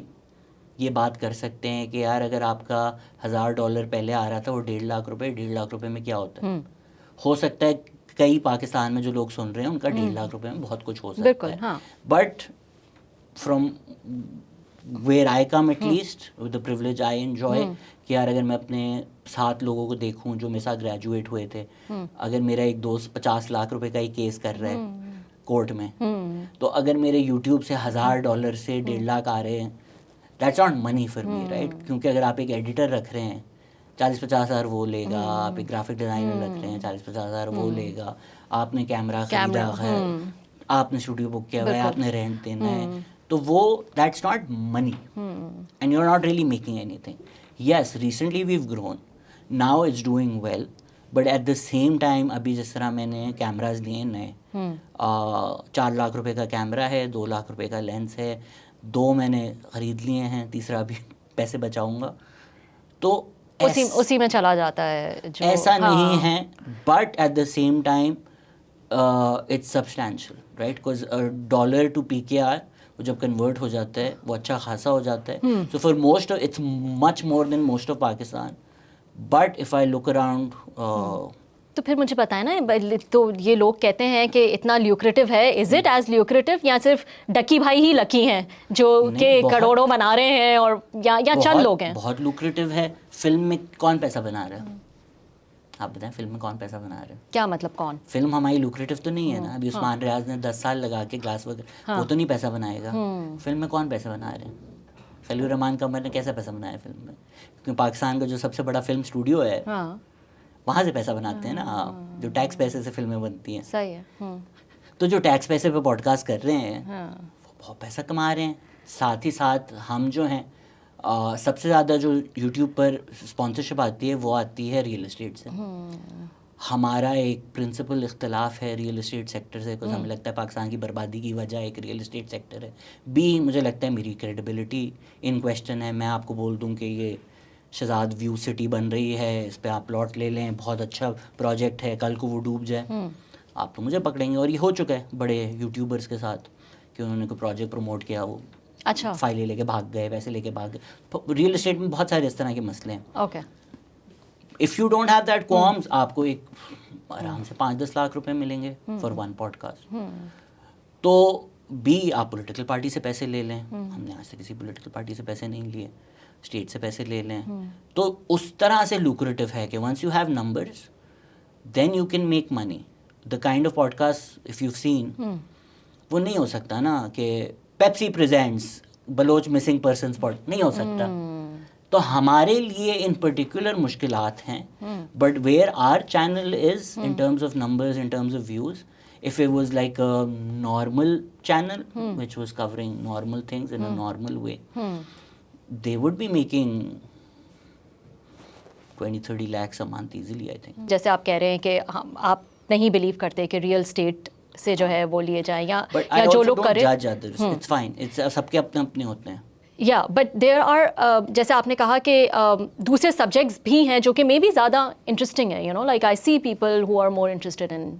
یہ بات کر سکتے ہیں کہ یار اگر آپ کا $1000 پہلے آ رہا تھا وہ 1.5 لاکھ روپے، 1.5 لاکھ روپے میں کیا ہوتا ہے. ہو سکتا ہے کئی پاکستان میں جو لوگ سن رہے ہیں ان کا 1.5 لاکھ روپے میں بہت کچھ ہو سکتا ہے. But from where I come at least with the privilege I enjoy, کہ یار اگر میں اپنے 7 لوگوں کو دیکھوں جو میرے ساتھ گریجویٹ ہوئے تھے، اگر میرا ایک دوست 50 لاکھ روپے کا ہی کیس کر رہا ہے کورٹ میں، تو اگر میرے یوٹیوب سے $1000 سے 1.5 لاکھ آ رہے ہیں، that's not money for me right. کیونکہ اگر آپ ایک ایڈیٹر رکھ رہے ہیں 40-50 ہزار وہ لے گا، آپ ایک گرافک ڈیزائنر رکھ رہے ہیں 40-50 ہزار وہ لے گا، آپ نے کیمرہ خریدا ہے، آپ نے اسٹوڈیو بک کیا ہوا ہے، آپ نے رینٹ دینا ہے، تو وہ that's not money and you are not really making anything. Yes recently we've grown, now it's doing well, but at the same time ابھی جس طرح میں نے کیمراز لیے نئے، 4 لاکھ روپے کا کیمرہ ہے، 2 لاکھ روپے کا لینس ہے، 2 میں نے خرید لیے ہیں، تیسرا بھی پیسے بچاؤں گا. تو اسی میں چلا جاتا ہے، ایسا نہیں ہے. But at the same time it's substantial right, because $1 to PKR وہ جب کنورٹ ہو جاتا ہے وہ اچھا خاصا ہو جاتا ہے. So for most it's much more than most of Pakistan. But if I look around, تو پھر مجھے بتائیں نا، تو یہ لوگ کہتے ہیں کہ اتنا لیوکریٹو ہے، از اٹ ایز لیوکریٹو یا صرف ڈکی بھائی ہی لکی ہیں جو کہ کروڑوں بنا رہے ہیں، اور یا چند لوگ ہیں؟ بہت لیوکریٹو ہے. فلم میں کون پیسہ بنا رہا ہے؟ آپ بتائیں فلم میں کون پیسہ بنا رہا ہے؟ کیا مطلب کون؟ فلم ہماری لوکریٹو تو نہیں ہے نا. ابھی عثمان ریاض نے 10 سال لگا کے گلاس وغیرہ، وہ تو نہیں پیسہ بنائے گا. فلم میں کون پیسہ بنا رہے ہیں؟ خلیل الرحمان قمر نے کیسا پیسہ بنایا فلم میں؟ کیونکہ پاکستان کا جو سب سے بڑا فلم اسٹوڈیو ہے وہاں سے پیسہ بناتے ہیں نا، جو ٹیکس پیسے سے فلمیں بنتی ہیں. صحیح ہے. تو جو ٹیکس پیسے پہ پوڈ کاسٹ کر رہے ہیں وہ بہت پیسہ کما رہے ہیں. ساتھ ہی ساتھ ہم جو ہیں، سب سے زیادہ جو یوٹیوب پر اسپانسرشپ آتی ہے وہ آتی ہے ریئل اسٹیٹ سے. ہمارا ایک پرنسپل اختلاف ہے ریئل اسٹیٹ سیکٹر سے، بیکاز ہمیں لگتا ہے پاکستان کی بربادی کی وجہ ایک ریئل اسٹیٹ سیکٹر ہے. مجھے لگتا ہے میری کریڈیبلٹی ان کویسچن ہے. میں آپ کو بول دوں کہ یہ شہزاد ویو سٹی بن رہی ہے، اس پہ آپ پلاٹ لے لیں، بہت اچھا پروجیکٹ ہے، کل کو وہ ڈوب جائے آپ تو مجھے پکڑیں گے. اور یہ ہو چکا ہے بڑے یوٹیوبرس کے ساتھ کہ انہوں نے کوئی پروجیکٹ پروموٹ کیا، وہ اچھا فائلیں لے کے بھاگ گئے، پیسے لے کے بھاگ گئے. ریئل اسٹیٹ میں بہت سارے اس طرح کے مسئلے ہیں. Okay, if you don't have that comes, آپ کو ایک آرام سے 5-10 لاکھ روپے ملیں گے فار ون پوڈ کاسٹ. تو بی آپ پولیٹیکل پارٹی سے پیسے لے لیں, ہم نے آج تک کسی پولیٹیکل پارٹی سے پیسے نہیں لیے, اسٹیٹ سے پیسے لے لیں, تو اس طرح سے لوکریٹو ہے کہ once you have numbers then you can make money. The kind of podcast if you seen, وہ نہیں ہو سکتا نا کہ Pepsi presents Baloch missing persons pod, نہیں ہو سکتا. تو ہمارے لیے ان پرٹیکولر مشکلات ہیں, but where are channel is in terms of numbers, in terms of views, if it was like a normal channel which was covering normal things in a normal way, they would be making 20-30 lakhs a month easily, I think. جیسے آپ کہہ رہے ہیں کہ آپ نہیں بلیو کرتے کہ ریئل اسٹیٹ سے جو ہے وہ لیے جائیں, یا جو لوگ کریں, judge others, it's fine, it's سب کے اپنے اپنے ہوتے ہیں. یا بٹ دیر آر, جیسے آپ نے کہا کہ دوسرے سبجیکٹس بھی ہیں جو کہ مے بی زیادہ انٹرسٹنگ ہے, you know like I see people who are more interested in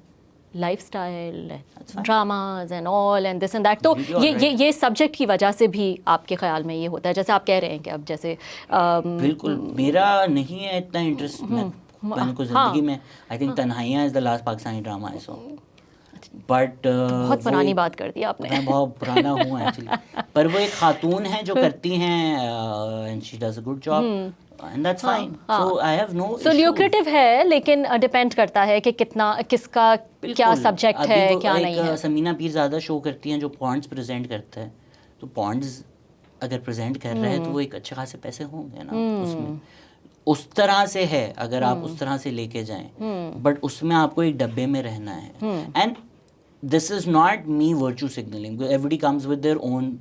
lifestyle, dramas and all and this and that. تو یہ سبجیکٹ کی وجہ سے بھی آپ کے خیال میں یہ ہوتا ہے, جیسے آپ کہہ رہے ہیں کہ اب جیسے بالکل میرا نہیں ہے اتنا انٹرسٹ, میں کو زندگی میں I think Tanhaiyan is the last Pakistani drama I saw, but بہت پرانی بات کر دی آپ نے. میں بہت پرانا ہوں ایکچولی, پر وہ ایک خاتون ہیں جو کرتی ہیں and she does a good job and that's fine, so I have no issue. So lucrative ہے, لیکن ڈیپینڈ کرتا ہے کہ کتنا, کس کا کیا سبجیکٹ ہے, کیا نہیں ہے. سمینا پیر زیادہ شو کرتی ہیں جو پوائنٹس پریزنٹ کرتا ہے, تو پوائنٹس اگر پریزنٹ کر رہے ہیں تو وہ ایک اچھے خاصے پیسے ہوں گے نا اس میں. اس طرح سے ہے اگر آپ اس طرح سے لے کے جائیں, بٹ اس میں آپ کو ایک ڈبے میں رہنا ہے. And this is not me virtue signalling, every comes with their own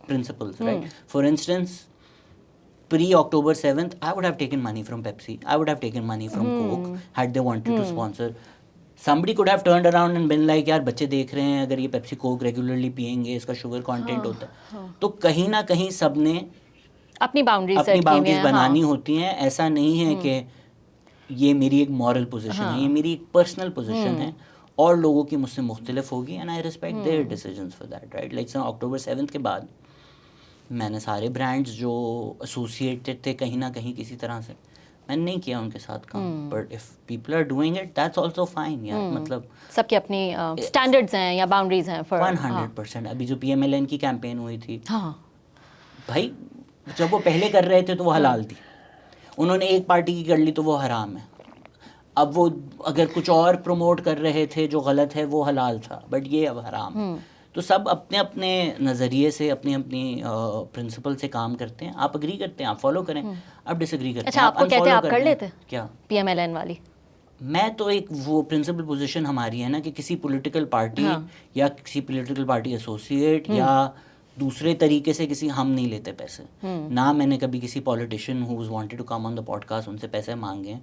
principles, right. For instance pre-October 7th, I would have taken money from Pepsi. I would have taken money from Coke had they wanted to sponsor. Somebody could have turned around and been like, yaar bachche dekh rahe hain, agar ye Pepsi Coke regularly piyenge, iska sugar content hota hai. تو کہیں نہ کہیں سب نے اپنی باؤنڈریز بنانی ہوتی ہیں. ایسا نہیں ہے کہ یہ میری ایک مورل پوزیشن ہے, یہ میری ایک پرسنل پوزیشن ہے, اور لوگوں کی مجھ سے مختلف ہوگی, and I respect their decisions for that, right. Like October 7th کے بعد میں نے سارے برانڈز جو ایسوسیٹیڈ تھے کہیں نہ کہیں کسی طرح سے, میں نے نہیں کیا ان کے ساتھ کام, but if people are doing it that's also fine. یار مطلب سب کی اپنی اسٹینڈرڈز ہیں یا باؤنڈریز ہیں. 100%. ابھی جو PMLN کی کیمپین ہوئی تھی, بھائی جب وہ پہلے کر رہے تھے تو وہ حلال تھی, انہوں نے ایک پارٹی کی کر لی تو وہ حرام ہے. اب وہ اگر کچھ اور پروموٹ کر رہے تھے جو غلط ہے وہ حلال تھا, بٹ یہ اب حرام ہے. تو سب اپنے اپنے نظریے سے اپنی اپنی پرنسپل سے کام کرتے ہیں. آپ اگری کرتے ہیں آپ فالو کریں, آپ ڈس ایگری کرتے ہیں. اچھا, آپ کو کہتے ہیں آپ کر لیتے کیا PMLN والی؟ میں تو ایک وہ پرنسپل پوزیشن ہماری ہے نا کہ کسی پولیٹیکل پارٹی یا کسی پولیٹیکل پارٹی ایسوسیٹ یا دوسرے طریقے سے کسی, ہم نہیں لیتے پیسے. نہ میں نے کبھی کسی politician who's wanted to come on the podcast ان سے پیسے مانگے,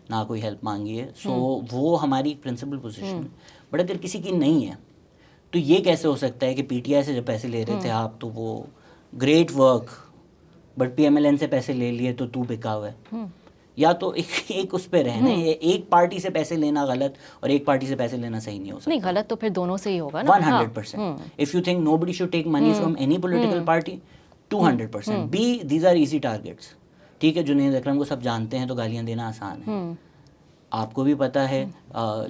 نہ کوئی ہیلپ مانگی ہے. سو وہ ہماری ایک پرنسپل پوزیشن ہے. بٹ اگر کسی کی نہیں ہے تو یہ کیسے ہو سکتا ہے کہ PTI سے جب پیسے لے رہے تھے آپ تو وہ گریٹ ورک, بٹ PMLN سے پیسے لے لیے تو بکا ہوا ہے. یا تو ایک اس پہ رہنا ہے, ایک پارٹی سے پیسے لینا غلط اور ایک پارٹی سے پیسے لینا صحیح نہیں ہو سکتا. نہیں, غلط تو پھر دونوں سے ہی ہوگا نا. 100%. If you think nobody should take money from any political party, 200%. B, these are easy targets. ٹھیک ہے, جنید اکرم کو سب جانتے ہیں تو گالیاں دینا آسان ہے. آپ کو بھی پتہ ہے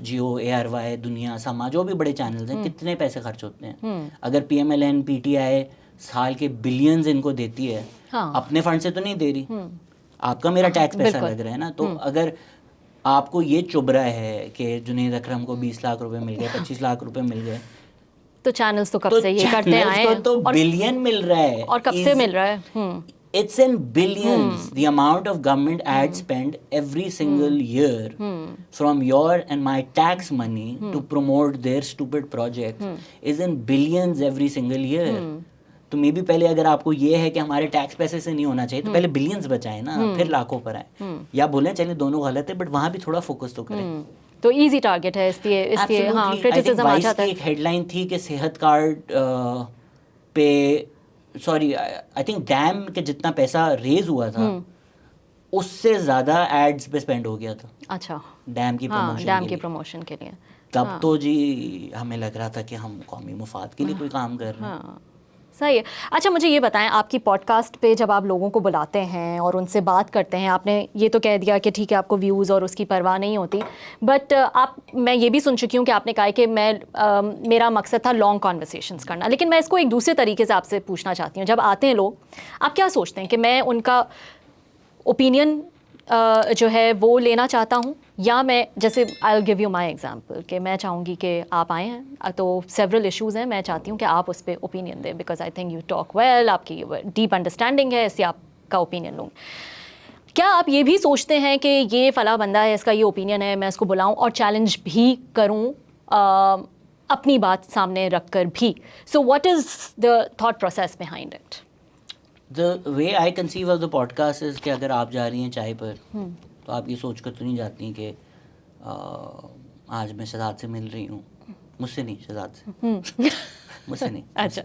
جیو, ARY, دنیا, سما, جو بھی بڑے چینلز ہیں کتنے پیسے خرچ ہوتے ہیں. اگر PMLN PTI سال کے بلینز ان کو دیتی ہے, اپنے فنڈ سے تو نہیں دے رہی, آپ کا میرا ٹیکس پیسہ لگ رہا ہے نا. تو اگر آپ کو یہ چبھ رہا ہے کہ جنید اکرم کو 20 لاکھ روپے مل گئے, 25 لاکھ روپے مل گئے, تو چینلز تو کب سے یہ کرتے آئے ہیں, تو بلین مل رہا ہے. اور کب سے مل رہا ہے. It's in billions, the amount of government ad spend every single year from your and my tax money to promote their stupid projects is in billions every single year. تو مے بی پہلے اگر آپ کو یہ ہے کہ ہمارے ٹیکس پیسے سے نہیں ہونا چاہیے تو پہلے بلینز بچائیں نا, پھر لاکھوں پر آئیں. یا بولیں چلیں دونوں غلط ہے, بٹ وہاں بھی تھوڑا فوکس تو کریں. تو ایزی ٹارگٹ ہے اس لیے کرٹیسزم آ جاتا ہے. ایک ہیڈ لائن تھی کہ صحت کارڈ پہ, سوری آئی تھنک ڈیم کے جتنا پیسہ ریز ہوا تھا اس سے زیادہ ایڈز پہ اسپینڈ ہو گیا تھا. اچھا, ڈیم کی پروموشن کے لیے. تب تو جی ہمیں لگ رہا تھا کہ ہم قومی مفاد کے لیے کوئی کام کر رہے ہیں. صحیح ہے. اچھا مجھے یہ بتائیں, آپ کی پوڈ کاسٹ پہ جب آپ لوگوں کو بلاتے ہیں اور ان سے بات کرتے ہیں, آپ نے یہ تو کہہ دیا کہ ٹھیک ہے آپ کو ویوز اور اس کی پرواہ نہیں ہوتی, بٹ میں یہ بھی سن چکی ہوں کہ آپ نے کہا کہ میرا مقصد تھا لانگ کانورسیشنس کرنا, لیکن میں اس کو ایک دوسرے طریقے سے آپ سے پوچھنا چاہتی ہوں. جب آتے ہیں لوگ, آپ کیا سوچتے ہیں کہ میں ان کا اوپینین جو ہے وہ لینا چاہتا ہوں, یا میں جیسے I will give you my example کہ میں چاہوں گی کہ آپ آئے ہیں تو سیورل ایشوز ہیں, میں چاہتی ہوں کہ آپ اس پہ اوپینین دیں, because I think you talk well, آپ کی ڈیپ انڈرسٹینڈنگ ہے, اس سے آپ کا اوپینین لوں. کیا آپ یہ بھی سوچتے ہیں کہ یہ فلاں بندہ ہے, اس کا یہ اوپینین ہے, میں اس کو بلاؤں اور چیلنج بھی کروں اپنی بات سامنے رکھ کر بھی؟ So what is the thought process behind it? The way I conceive of the podcast is کہ اگر آپ جا رہی ہیں چائے پر تو آپ یہ سوچ کر تو نہیں جاتی ہیں کہ آج میں شہزاد سے مل رہی ہوں, مجھ سے نہیں, شہزاد سے, مجھ سے نہیں,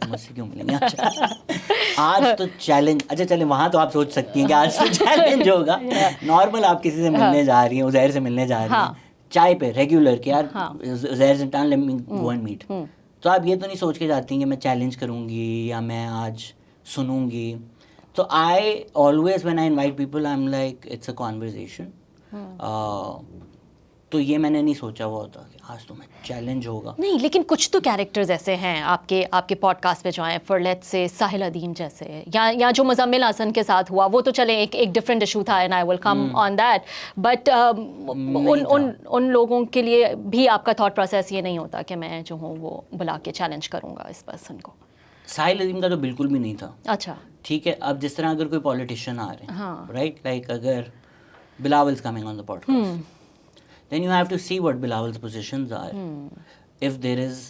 مجھ سے کیوں ملیں گے آج تو چیلنج. اچھا چلیں وہاں تو آپ سوچ سکتی ہیں کہ آج تو چیلنج ہوگا. نارمل آپ کسی سے ملنے جا رہی ہیں, عزیر سے ملنے جا رہی ہیں چائے پہ ریگولر کہ یار عزیر سے ٹان let me go and meet, تو آپ یہ تو نہیں سوچ کے جاتی ہیں کہ میں چیلنج کروں گی یا میں آج سنوں گی. تو I always when I invite people I'm like it's a conversation. تو یہ میں نے نہیں سوچا ہوا ہوتا کہ آج تو میں چیلنج ہوگا. نہیں, لیکن کچھ تو کیریکٹرز ایسے ہیں آپ کے پوڈ کاسٹ پہ جو ہیں, فار لیٹس سے ساحل ادیم جیسے, یا جو مزمل حسن کے ساتھ ہوا, وہ تو چلیں ایک ڈفرینٹ ایشو تھا and I will come on that, but in لوگوں کے لیے بھی آپ کا تھاٹ پروسیس یہ نہیں ہوتا کہ میں جو ہوں وہ بلا کے چیلنج کروں گا اس پرسن کو؟ ساحل ادیم کا تو بالکل بھی نہیں تھا. اچھا ٹھیک ہے, اب جس طرح اگر کوئی پولیٹیشین آ رہے ہیں, رائٹ, لائک اگر Bilawal is coming on the podcast, then you have to see what Bilal's positions are. If there is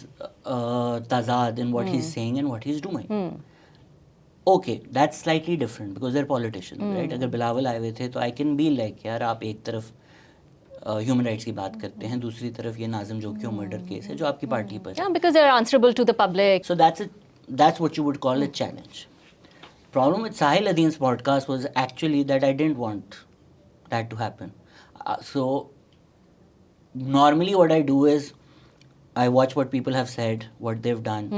tazad in what he's saying and what he's doing. Okay, that's slightly different because they're politicians, right? اگر بلاول آئے ہوئے تھے تو I can be like یار آپ ایک طرف ہیومن رائٹس کی بات کرتے ہیں, دوسری طرف یہ ناظم جوکیوں مرڈر کیس ہے جو آپ کی پارٹی پر ہے. Yeah, because they're answerable to the public. So that's what you would call a challenge. Problem with Sahil Adeen's podcast was actually that I didn't want that to happen. So normally what I do is I watch what people have said, what they've done,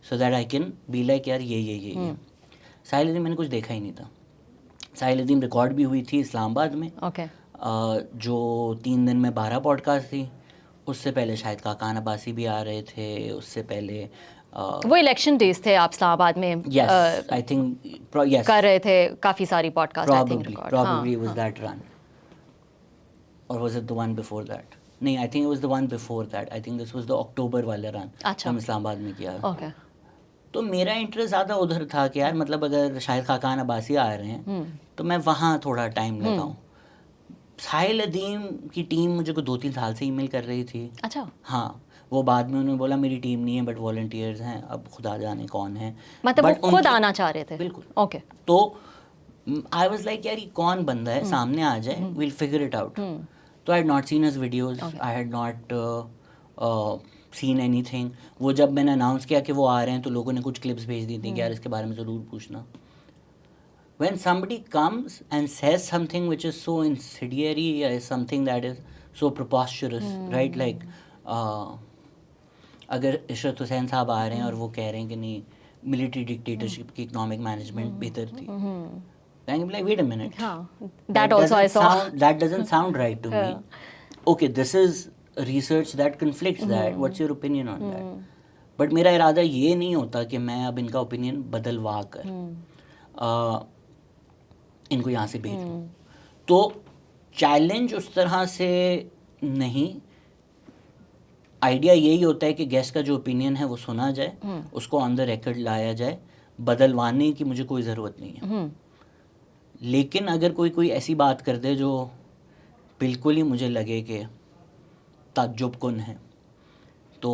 so that I can be like یار یہ ساحل ادیم میں نے کچھ دیکھا ہی نہیں تھا. ساحل ادیم ریکارڈ بھی ہوئی تھی اسلام آباد میں, جو 3 دن میں 12 پوڈ کاسٹ تھی. اس سے پہلے شاید کاکان عباسی بھی آ رہے تھے, اس سے پہلے وہ الیکشن ڈیز تھے, آپ اسلام آباد میں I think کر رہے تھے کافی ساری podcast. Probably was that run, or was it the one before that? نہیں, I think it was the one before that. I think this was the October والا run ہم اسلام آباد میں کیا. تو میرا انٹرسٹ زیادہ ادھر تھا کہ یار مطلب اگر شاید خاقان عباسی آ رہے ہیں تو میں وہاں تھوڑا ٹائم لگاؤں. ساحل ادیم کی ٹیم مجھے کو 2-3 سال سے ای میل کر رہی تھی. اچھا, ہاں, وہ بعد میں انہوں نے بولا میری ٹیم نہیں ہے بٹ والنٹیئرز ہیں, اب خدا جانے کون ہیں, مطلب وہ خود آنا چاہ رہے تھے. بالکل. اوکے. تو آئی واز لائک یار یہ کون بندہ ہے, سامنے آ جائے, ویل فگر اٹ آؤٹ. تو I had not seen his videos, I had not seen anything. وہ جب میں نے اناؤنس کیا کہ وہ آ رہے ہیں تو لوگوں نے کچھ کلپس بھیج دی تھیں کہ یار اس کے بارے میں ضرور پوچھنا. When somebody comes and says something which is so incendiary or something that is so preposterous, right? Like اگر عشرت حسین صاحب آ رہے ہیں اور وہ کہہ رہے ہیں کہ نہیں ملٹری ڈکٹیٹرشپ کی اکنامک مینجمنٹ بہتر تھی, like wait a minute, that also I saw, that doesn't sound right to me. Okay, this is research that conflicts that. What's your opinion on that? But میرا ارادہ یہ نہیں ہوتا کہ میں اب ان کا اوپینین بدلوا کر ان کو یہاں سے بھیج دوں. تو چیلنج اس طرح سے نہیں, آئیڈیا یہی ہوتا ہے کہ گیسٹ کا جو اوپینین ہے وہ سنا جائے, اس کو آن دا ریکارڈ لایا جائے, بدلوانے کی مجھے کوئی ضرورت نہیں ہے. لیکن اگر کوئی ایسی بات کر دے جو بالکل ہی مجھے لگے کہ تعجب کن ہے, تو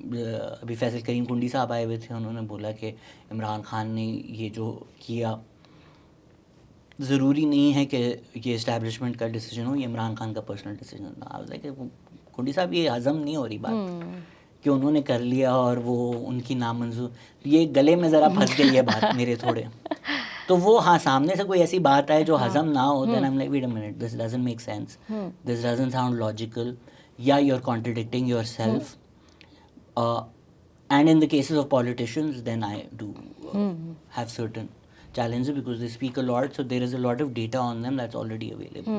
ابھی فیصل کریم کنڈی صاحب آئے ہوئے تھے, انہوں نے بولا کہ عمران خان نے یہ جو کیا ضروری نہیں ہے کہ یہ اسٹیبلشمنٹ کا ڈیسیجن ہو, یہ عمران خان کا پرسنل ڈیسیجن تھا. کہ کنڈی صاحب یہ ہضم نہیں ہو رہی بات کہ انہوں نے کر لیا اور وہ ان کی نامنظور, یہ گلے میں ذرا پھنس گئی یہ بات میرے تھوڑے. تو وہ ہاں سامنے سے کوئی ایسی بات آئے جو ہضم نہ ہو, then I'm like wait a minute, this doesn't make sense, this doesn't sound logical, یا you're contradicting yourself, And in the cases of politicians, then I do have certain challenges because they speak a lot, so there is a lot of data on them that's already available.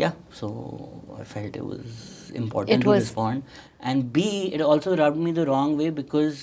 yeah, so I felt it was important to respond. And B, it also rubbed me the wrong way because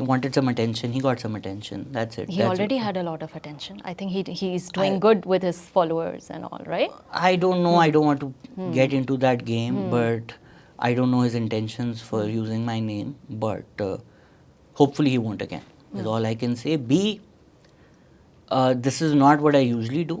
he wanted some attention, he got some attention, that's it. He already had a lot of attention. I think he's doing good with his followers and all, right? I don't know, I don't want to get into that game, but I don't know his intentions for using my name, but hopefully he won't again, is all I can say. B, this is not what I usually do.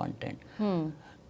content.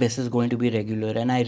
this is going to be regular, and I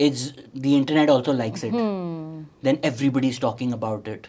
it's the internet also likes it, then everybody is talking about it.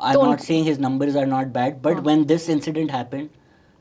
I'm not saying his numbers are not bad, but when this incident happened,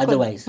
otherwise.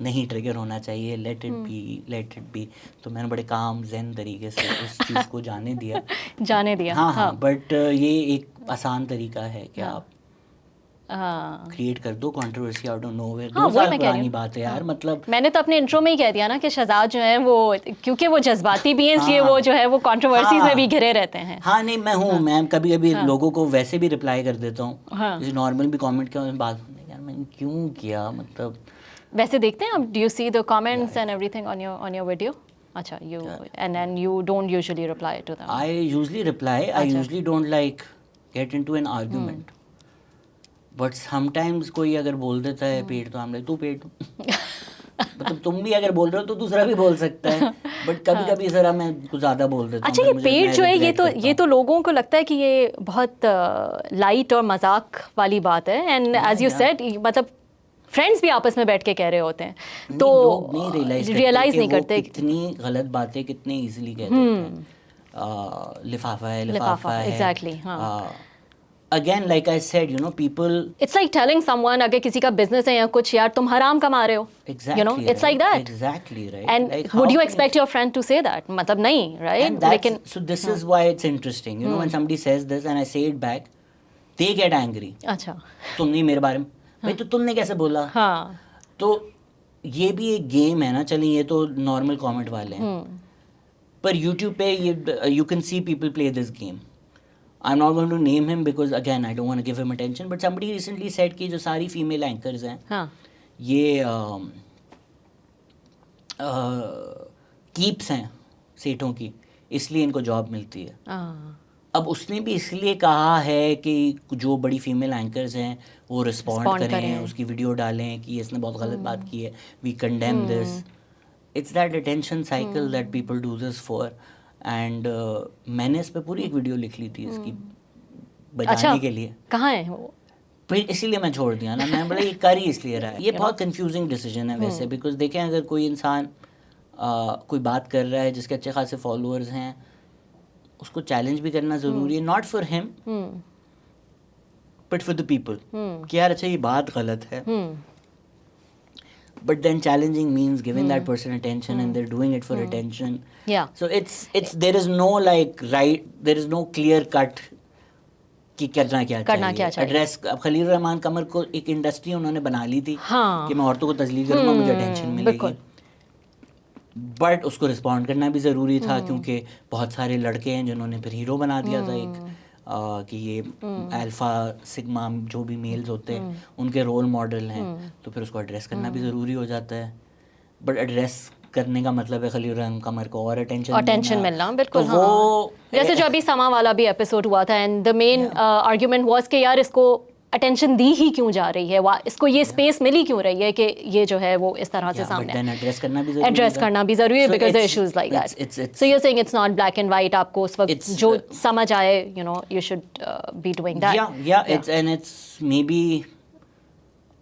نہیں ٹریگر ہونا چاہیے, لیٹ اٹ بی. تو میں نے بڑے کام ذہن طریقے سے اس چیز کو جانے دیا. ہاں بٹ یہ ایک آسان طریقہ ہے کہ آپ کریٹ کر دو controversy out of nowhere. 2 سال پرانی بات ہے یار. مطلب میں نے تو اپنے انٹرو میں ہی کہہ دیا نا کہ شہزاد جو ہیں وہ کیونکہ وہ جذباتی بھی ہیں اس لیے وہ جو ہے وہ کنٹروورسیز میں بھی گھرے رہتے ہیں. ہاں نہیں میں کبھی کبھی لوگوں کو ویسے بھی رپلائی کر دیتا ہوں, جیسے نارمل بھی کامنٹ کیا بات یار میں نے کیوں کیا. مطلب ویسے دیکھتے ہیں آپ, do you see the comments and everything on your video? اچھا, you and then you don't usually reply to them? I usually reply. I usually don't like get into an argument. But sometimes کوئی اگر بول دیتا ہے پیٹ تو ہم لے تو پیٹ. مطلب تم بھی اگر بول رہے ہو تو دوسرا بھی بول سکتا ہے, بٹ کبھی کبھی ذرا میں کچھ زیادہ بول دیتا ہوں. اچھا, یہ پیٹ جو ہے یہ تو لوگوں کو لگتا ہے کہ یہ بہت لائٹ اور مذاق والی بات ہے, اینڈ ایز یو سیڈ مطلب فرینڈس بھی آپس میں بیٹھ کے کہہ رہے ہوتے ہیں تو ریئلائز نہیں کرتے کتنی غلط باتیں کتنے ایزیلی کہتے ہیں. لفافہ ہے, لفافہ ہے. Exactly. Again, like I said, you know, people. It's like telling someone اگر کسی کا بزنس ہے یا کچھ, یار تم حرام کما رہے ہو. Exactly. You know, it's like that. Exactly right. And like would you expect your friend to say that? مطلب نہیں, right? And that's, so this is why it's interesting. You know, when somebody says this and I say it back, they get angry. اچھا, تم نہیں میرے بارے میں, بھائی تو تم نے کیسے بولا. ہاں, تو یہ بھی ایک گیم ہے نا. چلیں یہ تو نارمل کامنٹ والے ہیں, پر یوٹیوب پہ you can see people play this game. I'm not going to name him because again I don't want to give him attention, but somebody recently said کہ جو ساری فیمیل اینکرز ہیں یہ کیپس ہیں سیٹوں کی, اس لیے ان کو جاب ملتی ہے. اب اس نے بھی اس لیے کہا ہے کہ جو بڑی فیمیل اینکرز ہیں وہ رسپونڈ کریں, اس کی ویڈیو ڈالیں کہ اس نے بہت غلط بات کی ہے, we condemn this. It's that attention cycle that people do this for. And میں نے اس پہ پوری ایک ویڈیو لکھ لی تھی اس کی بجانے کے لیے. کہاں ہے وہ؟ پھر اسی لیے میں چھوڑ دیا نا. میں بڑا یہ کر ہی اس لیے رہا ہے. یہ بہت کنفیوزنگ ڈیسیجن ہے ویسے, بیکاز دیکھیں اگر کوئی انسان کوئی بات کر رہا ہے جس کے اچھے خاصے فالوورز ہیں, اس کو چیلنج بھی کرنا ضروری ہے, ناٹ فار ہم بٹ فار دا پیپل, کہ یار اچھا یہ بات غلط ہے. But then challenging means giving that person attention, and they're doing it for attention. Yeah. So it's there is no like right, there is no clear cut کہ کرنا کیا چاہیے. ایڈریس اب خلیل الرحمان قمر کو ایک انڈسٹری انہوں نے بنا لی تھی کہ میں عورتوں کو تذلیل کروں گا, مجھے اٹینشن ملے گی. بٹ اس کو رسپونڈ کرنا بھی ضروری تھا, کیونکہ بہت سارے لڑکے ہیں جنہوں نے پھر ہیرو بنا دیا تھا ایک, کہ یہ الفا سگما جو بھی میلز ہوتے ہیں ان کے رول ماڈل ہیں, تو پھر اس کو ایڈریس کرنا بھی ضروری ہو جاتا ہے. بٹ ایڈریس کرنے کا مطلب ہے خلیل الرحمان قمر کو اور اٹینشن ملنا. بالکل. وہ جیسے جو ابھی سما والا بھی ایپیسوڈ ہوا تھا, and the main argument was کہ یار اس کو اٹینشن دی ہی کیوں جا رہی ہے, اس کو یہ اسپیس ملی کیوں رہی ہے کہ یہ جو ہے وہ اس طرح سے سامنے ایڈریس کرنا بھی ضروری ہے, because issues like that. So you seeing it's not black and white, آپ کو اس وقت جو سمجھ آئے, you know, you should be doing that. یا and it's maybe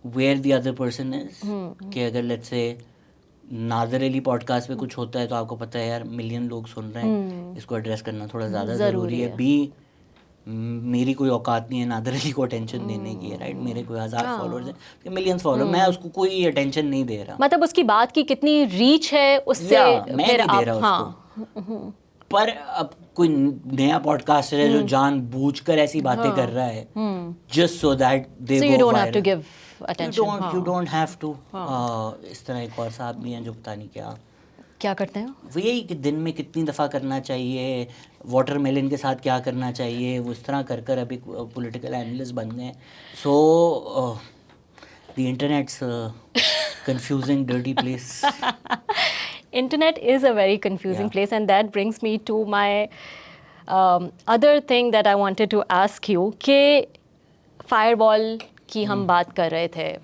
where the other person is, کہ اگر let's say Nadir Ali pod cost پہ کچھ ہوتا ہے تو آپ کو پتہ ہے یار ملین لوگ سن رہے ہیں, اس کو ایڈریس کرنا تھوڑا زیادہ ضروری ہے. بی میری کوئی اوقات نہیں ہے نادر علی کو اٹینشن دینے کی, رائٹ. میرے کوئی 1000 فالوورز ہیں, ملینز فالوور, میں اس کو کوئی اٹینشن نہیں دے رہا. مطلب اس کی بات کی کتنی ریچ ہے اس سے میں نہیں دے رہا اس کو. پر اب کوئی نیا پوڈ کاسٹر ہے جو جان بوجھ کر ایسی باتیں کر رہا ہے just so that they go viral. You don't have to. اس طرح ایک اور صاحب بھی ہیں جو پتہ نہیں کیا کرتے ہیں, وہ یہی کہ دن میں کتنی دفعہ کرنا چاہیے, واٹر میلن کے ساتھ کیا کرنا چاہیے, وہ اس طرح کر کر ابھی پولیٹیکل اینالسٹ بن گئے. So the internet's confusing dirty place. Internet is a very confusing place, and that brings me to my other thing that I wanted to ask you, کہ firewall کی ہم بات کر رہے تھے.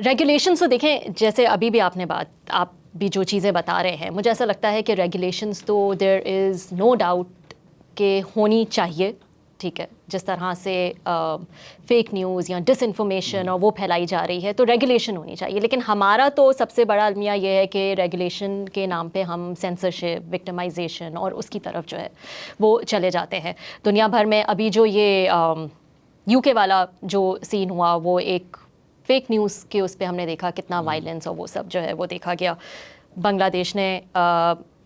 ریگولیشنس تو دیکھیں, جیسے ابھی بھی آپ نے آپ بھی جو چیزیں بتا رہے ہیں, مجھے ایسا لگتا ہے کہ ریگولیشنس تو دیر از نو ڈاؤٹ کہ ہونی چاہیے, ٹھیک ہے. جس طرح سے فیک نیوز یا ڈس انفارمیشن اور وہ پھیلائی جا رہی ہے, تو ریگولیشن ہونی چاہیے. لیکن ہمارا تو سب سے بڑا المیہ یہ ہے کہ ریگولیشن کے نام پہ ہم سینسرشپ, وکٹمائزیشن اور اس کی طرف جو ہے وہ چلے جاتے ہیں. دنیا بھر میں ابھی جو یہ یو کے والا جو سین ہوا, وہ ایک فیک نیوز کے اس پہ ہم نے دیکھا کتنا وائلنس اور وہ سب جو ہے وہ دیکھا گیا. بنگلہ دیش نے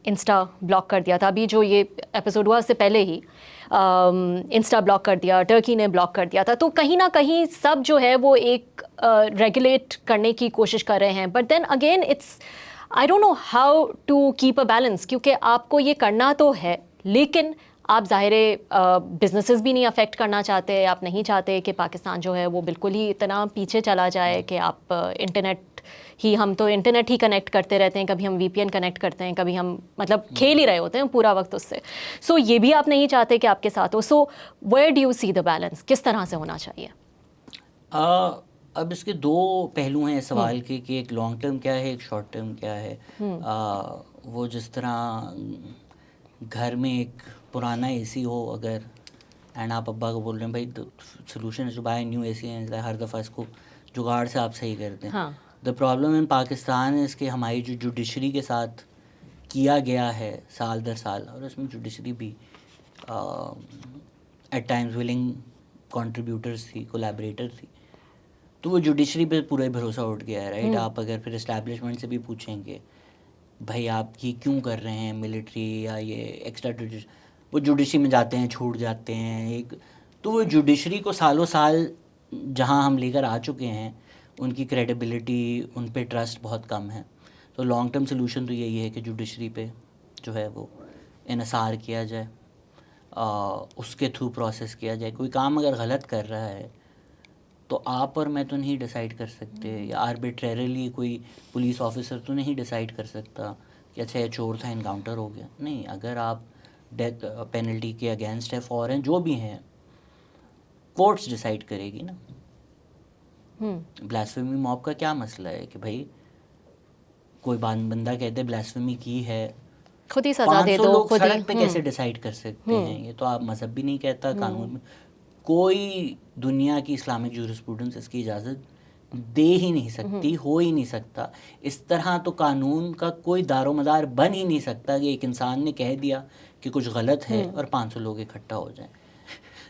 انسٹا بلاک کر دیا تھا, ابھی جو یہ ایپیسوڈ ہوا اس سے پہلے ہی انسٹا بلاک کر دیا, ٹرکی نے بلاک کر دیا تھا. تو کہیں نہ کہیں سب جو ہے وہ ایک ریگولیٹ کرنے کی کوشش کر رہے ہیں. But then again it's I don't know how to keep a balance, کیونکہ آپ کو یہ کرنا تو ہے لیکن آپ ظاہر بزنسز بھی نہیں افیکٹ کرنا چاہتے, آپ نہیں چاہتے کہ پاکستان جو ہے وہ بالکل ہی اتنا پیچھے چلا جائے کہ آپ انٹرنیٹ ہی, ہم تو انٹرنیٹ ہی کنیکٹ کرتے رہتے ہیں, کبھی ہم وی پی این کنیکٹ کرتے ہیں, کبھی ہم مطلب کھیل ہی رہے ہوتے ہیں پورا وقت اس سے. سو یہ بھی آپ نہیں چاہتے کہ آپ کے ساتھ ہو. So where do you see the balance, کس طرح سے ہونا چاہیے؟ اب اس کے دو پہلو ہیں سوال کے کہ ایک لانگ ٹرم کیا ہے, ایک شارٹ ٹرم کیا ہے. وہ جس طرح گھر میں ایک پرانا اے سی ہو اگر اینڈ آپ ابا کو بول رہے ہیں بھائی solution is to buy new A C, ہر دفعہ اس کو جگاڑ سے آپ صحیح کر دیں. دا پرابلم ان پاکستان ہے اس کہ ہماری جو جوڈیشری کے ساتھ کیا گیا ہے سال در سال, اور اس میں جوڈیشری بھی ایٹ ٹائمز ولنگ کنٹریبیوٹرس تھی, کولیبریٹر تھی, تو وہ جوڈیشری پہ پورا بھروسہ اٹھ گیا ہے, رائٹ. آپ اگر پھر اسٹیبلشمنٹ سے بھی پوچھیں گے بھائی آپ یہ کیوں کر رہے ہیں, ملٹری یا یہ ایکسٹرا وہ جوڈیشری میں جاتے ہیں چھوٹ جاتے ہیں. ایک تو وہ جوڈیشری کو سالوں سال جہاں ہم لے کر آ چکے ہیں ان کی کریڈیبلٹی, ان پہ ٹرسٹ بہت کم ہے. تو لانگ ٹرم سلوشن تو یہی ہے کہ جوڈیشری پہ جو ہے وہ انحصار کیا جائے, اس کے تھرو پروسیس کیا جائے. کوئی کام اگر غلط کر رہا ہے تو آپ اور میں تو نہیں ڈیسائیڈ کر سکتے, یا آربیٹریرلی کوئی پولیس آفیسر تو نہیں ڈیسائیڈ کر سکتا کہ اچھا یہ چور تھا انکاؤنٹر ہو گیا. نہیں, اگر آپ ڈیتھ پینلٹی کے اگینسٹ ہے فورن جو بھی ہیں کورٹس ڈیسائیڈ کرے گی نا. بلاسفیمی موب کا کیا مسئلہ ہے کہ بھائی کوئی بندہ کہتے بلاسفیمی کی ہے, خود ہی سزا دے دو, لوگ سڑک پہ کیسے ڈیسائیڈ کر سکتے ہیں؟ یہ تو آپ مذہب بھی نہیں کہتا, قانون میں کوئی دنیا کی اسلامک جورسپروڈنس اس کی اجازت دے ہی نہیں سکتی, ہو ہی نہیں سکتا. اس طرح تو قانون کا کوئی دار و مدار بن ہی نہیں سکتا کہ ایک انسان نے کہہ دیا کہ کچھ غلط ہے اور 500 لوگ اکٹھا ہو جائیں.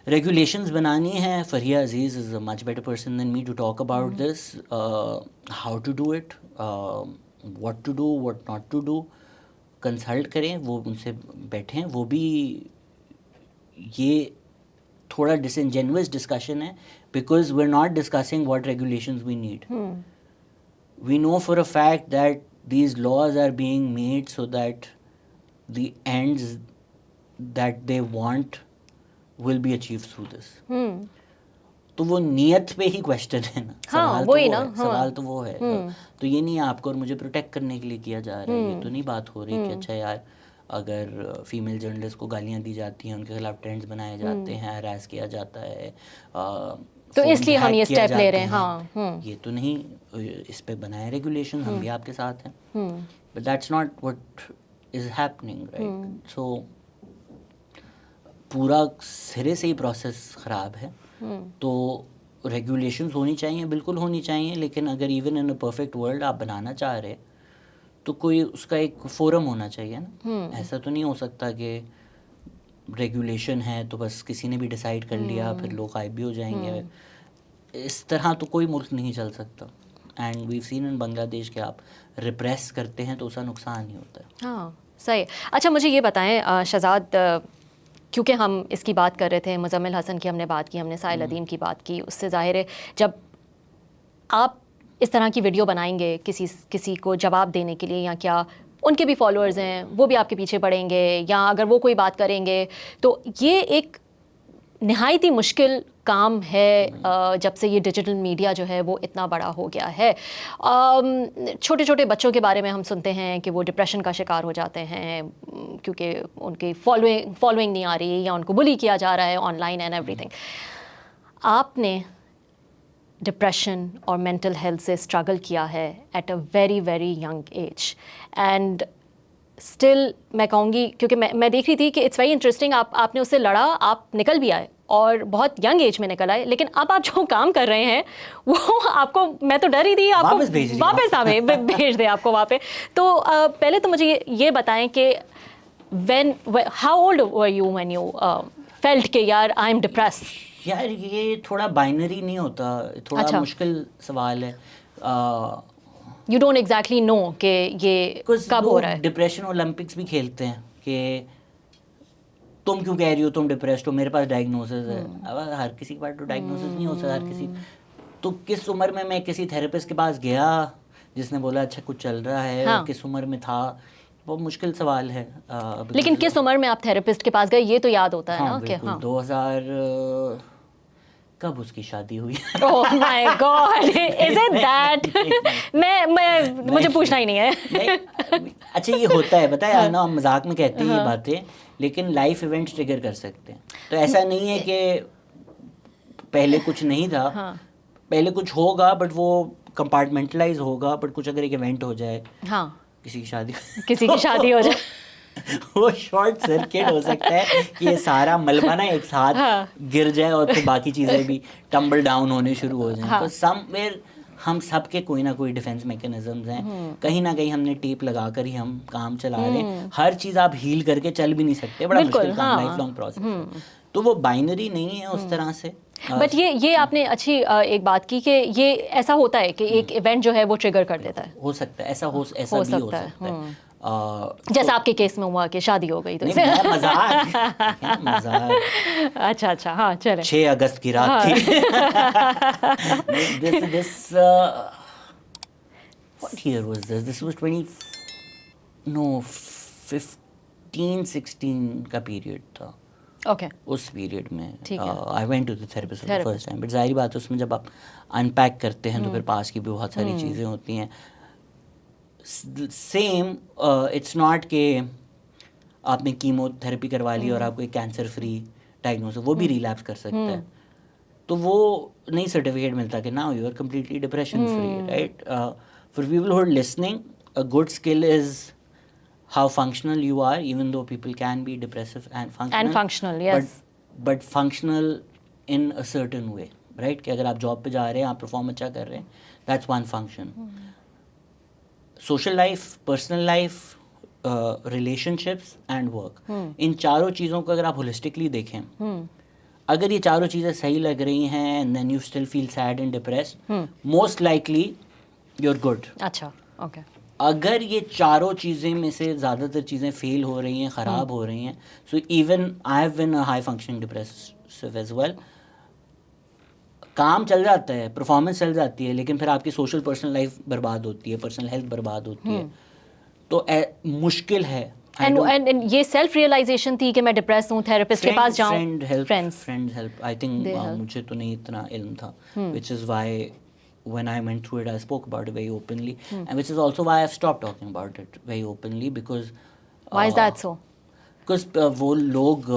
ریگولیشنز بنانی ہیں. Farieha Aziz is a much better person than me to talk about this, how to do it, what to do, what not to do. Consult کریں, وہ ان سے بیٹھیں. وہ بھی یہ تھوڑا ڈس انجینوس ڈسکشن ہے because we are not discussing what regulations we need. We know for a fact that these laws are being made so that the ends that they want will be achieve through this. تو وہ نیت پہ ہی کوشچن ہے نا, سوال تو وہ ہے. تو یہ نہیں آپ کو اور مجھے پروٹیکٹ کرنے کے لیے کیا جا رہا ہے, یہ تو نہیں بات ہو رہی کہ اچھا یار اگر فیمیل جرنلسٹ کو گالیاں دی جاتی ہیں, ان کے خلاف ٹرینڈز بنائے جاتے ہیں, ہراس کیا جاتا ہے, تو اس لیے ہم یہ اسٹیپ لے رہے ہیں. یہ تو نہیں, اس پہ بنائے ریگولیشن, ہم بھی آپ کے ساتھ ہیں, but that's not what is happening, right. So پورا سرے سے ہی پروسیس خراب ہے. تو ریگولیشنز ہونی چاہیے, بالکل ہونی چاہیے, لیکن اگر even in a perfect world آپ بنانا چاہ رہے تو کوئی اس کا ایک فورم ہونا چاہیے نا. ایسا تو نہیں ہو سکتا کہ ریگولیشن ہے تو بس کسی نے بھی ڈیسائیڈ کر لیا پھر لوگ غائب بھی ہو جائیں گے. اس طرح تو کوئی ملک نہیں چل سکتا. اینڈ ویو سین ان بنگلہ دیش کہ آپ ریپریس کرتے ہیں تو اس کا نقصان ہی ہوتا ہے. ہاں صحیح. اچھا مجھے یہ بتائیں شہزاد, کیونکہ ہم اس کی بات کر رہے تھے, مزمل حسن کی ہم نے بات کی, ہم نے سائل ادیم کی بات کی, اس سے ظاہر ہے جب آپ اس طرح کی ویڈیو بنائیں گے کسی کو جواب دینے کے لیے, یا کیا ان کے بھی فالوورز ہیں وہ بھی آپ کے پیچھے پڑیں گے, یا اگر وہ کوئی بات کریں گے, تو یہ ایک نہایت ہی مشکل کام ہے جب سے یہ ڈیجیٹل میڈیا جو ہے وہ اتنا بڑا ہو گیا ہے. چھوٹے چھوٹے بچوں کے بارے میں ہم سنتے ہیں کہ وہ ڈپریشن کا شکار ہو جاتے ہیں کیونکہ ان کی فالوئنگ نہیں آ رہی, یا ان کو بلی کیا جا رہا ہے on line and every thing. آپ نے ڈپریشن اور مینٹل ہیلتھ سے اسٹرگل کیا ہے at a very very young age, and still میں کہوں گی, کیونکہ میں دیکھ رہی تھی کہ اٹس ویری انٹرسٹنگ, آپ نے اس سے لڑا, آپ نکل بھی آئے اور بہت ینگ ایج میں نکل آئے, لیکن اب آپ جو کام کر رہے ہیں وہ آپ کو, میں تو ڈر ہی تھی آپ کو واپس بھیج دیں آپ کو وہاں پہ. تو پہلے تو مجھے یہ بتائیں کہ how old were you when you felt کہ یار آئی ایم ڈپریس. یار یہ تھوڑا بائنری نہیں ہوتا, تھوڑا مشکل سوال ہے. یو ڈونٹ ایگزیکٹلی نو کہ یہ کب ہو رہا ہے. ڈپریشن اولمپکس بھی کھیلتے ہیں کہ تم کیوں کہہ رہی ہو تم ڈپریسڈ ہو, میرے پاس ڈائگنوسس ہے. اب ہر کسی کے پاس تو ڈائگنوسس نہیں ہو سکتا ہر کسی. تو کس عمر میں کسی تھراپسٹ کے پاس گیا جس نے بولا اچھا کچھ چل رہا ہے, کس عمر میں تھا, بہت مشکل سوال ہے. لیکن کس عمر میں آپ تھراپسٹ کے پاس گئے یہ تو یاد ہوتا ہے نا کہ 2000 کب اس کی شادی ہوئی؟ اوہ مائی گاڈ, از اٹ دیٹ؟ میں مجھے پوچھنا ہی نہیں ہے. اچھا یہ ہوتا ہے پتہ ہے نا, ہم مذاق میں کہتے ہیں یہ باتیں, لیکن لائف ایونٹس ٹریگر کر سکتے ہیں. تو ایسا نہیں ہے کہ پہلے کچھ نہیں تھا, پہلے کچھ ہوگا بٹ وہ کمپارٹمنٹلائز ہوگا, بٹ کچھ اگر ایک ایونٹ ہو جائے, کسی کی شادی ہو جائے, وہ شارٹ سرکٹ ہو سکتا ہے کہ یہ سارا ملبہ نا ایک ساتھ گر جائے اور پھر باقی چیزیں بھی ٹمبل ڈاؤن ہونے شروع ہو جائیں. تو سم ویئر ہم سب کے کوئی نہ کوئی ڈیفینس میکینزمز ہیں, کہیں نہ کہیں ہم نے ٹیپ لگا کر ہی ہم کام چلا رہے ہیں. ہر چیز آپ ہیل کر کے چل بھی نہیں سکتے, بڑا مشکل کام, لائف لانگ پروسیس ہے. تو وہ بائنری نہیں ہے اس طرح سے. بٹ یہ آپ نے اچھی ایک بات کی کہ یہ ایسا ہوتا ہے کہ ایک ایونٹ جو ہے وہ ٹریگر کر دیتا ہے. ہو سکتا ہے ایسا بھی ہو سکتا ہے, جیسا آپ کے کیس میں ہوا کہ شادی ہو گئی تو اچھا ہاں چلے 6 اگست کی رات تھی. What year was this? This was 15-16 کا پیریڈ تھا. اوکے, اس پیریڈ میں I went to the therapist for the first time. But ظاہری بات ہے اس میں جب آپ انپیک کرتے ہیں تو پھر پاس کی بھی بہت ساری چیزیں ہوتی ہیں. سیم اٹس ناٹ کہ آپ نے کیمو تھراپی کروا لی اور آپ کو ایک کینسر فری ڈائگنوز ہے, وہ بھی ریلیپس کر سکتا ہے. تو وہ نہیں سرٹیفکیٹ ملتا کہ now you are completely depression free, right. For people who are listening, a good skill is how functional you are, even though people can be depressive and functional, yes, but functional in a certain way, right. کہ اگر آپ جاب پہ جا رہے ہیں, آپ پرفارم اچھا کر رہے ہیں, that's one function. Social life, personal life, relationships and work, ان چاروں چیزوں کو اگر آپ ہولسٹکلی دیکھیں, اگر یہ چاروں چیزیں صحیح لگ رہی ہیں and then you still feel sad and depressed, most likely you're good. اچھا اوکے. اگر یہ چاروں چیزیں میں سے زیادہ تر چیزیں فیل ہو رہی ہیں, خراب ہو رہی ہیں, so even I have been a high functioning depressive as well. کام چل جاتا ہے, پرفارمنس چل جاتی ہے, لیکن پھر آپ کی سوشل پرسنل لائف برباد ہوتی ہے, پرسنل ہیلتھ برباد ہوتی ہے. تو مشکل ہے. اینڈ یہ سیلف ریئلائزیشن تھی کہ میں ڈپریس ہوں, تھراپسٹ کے پاس جاؤں. فرینڈ ہیلپ, آئی تھنک مجھے تو نہیں اتنا علم تھا, which is why when I went through it I spoke about it very openly, and which is also why I've stopped talking about it very openly, because why is that so? Because وہ لوگ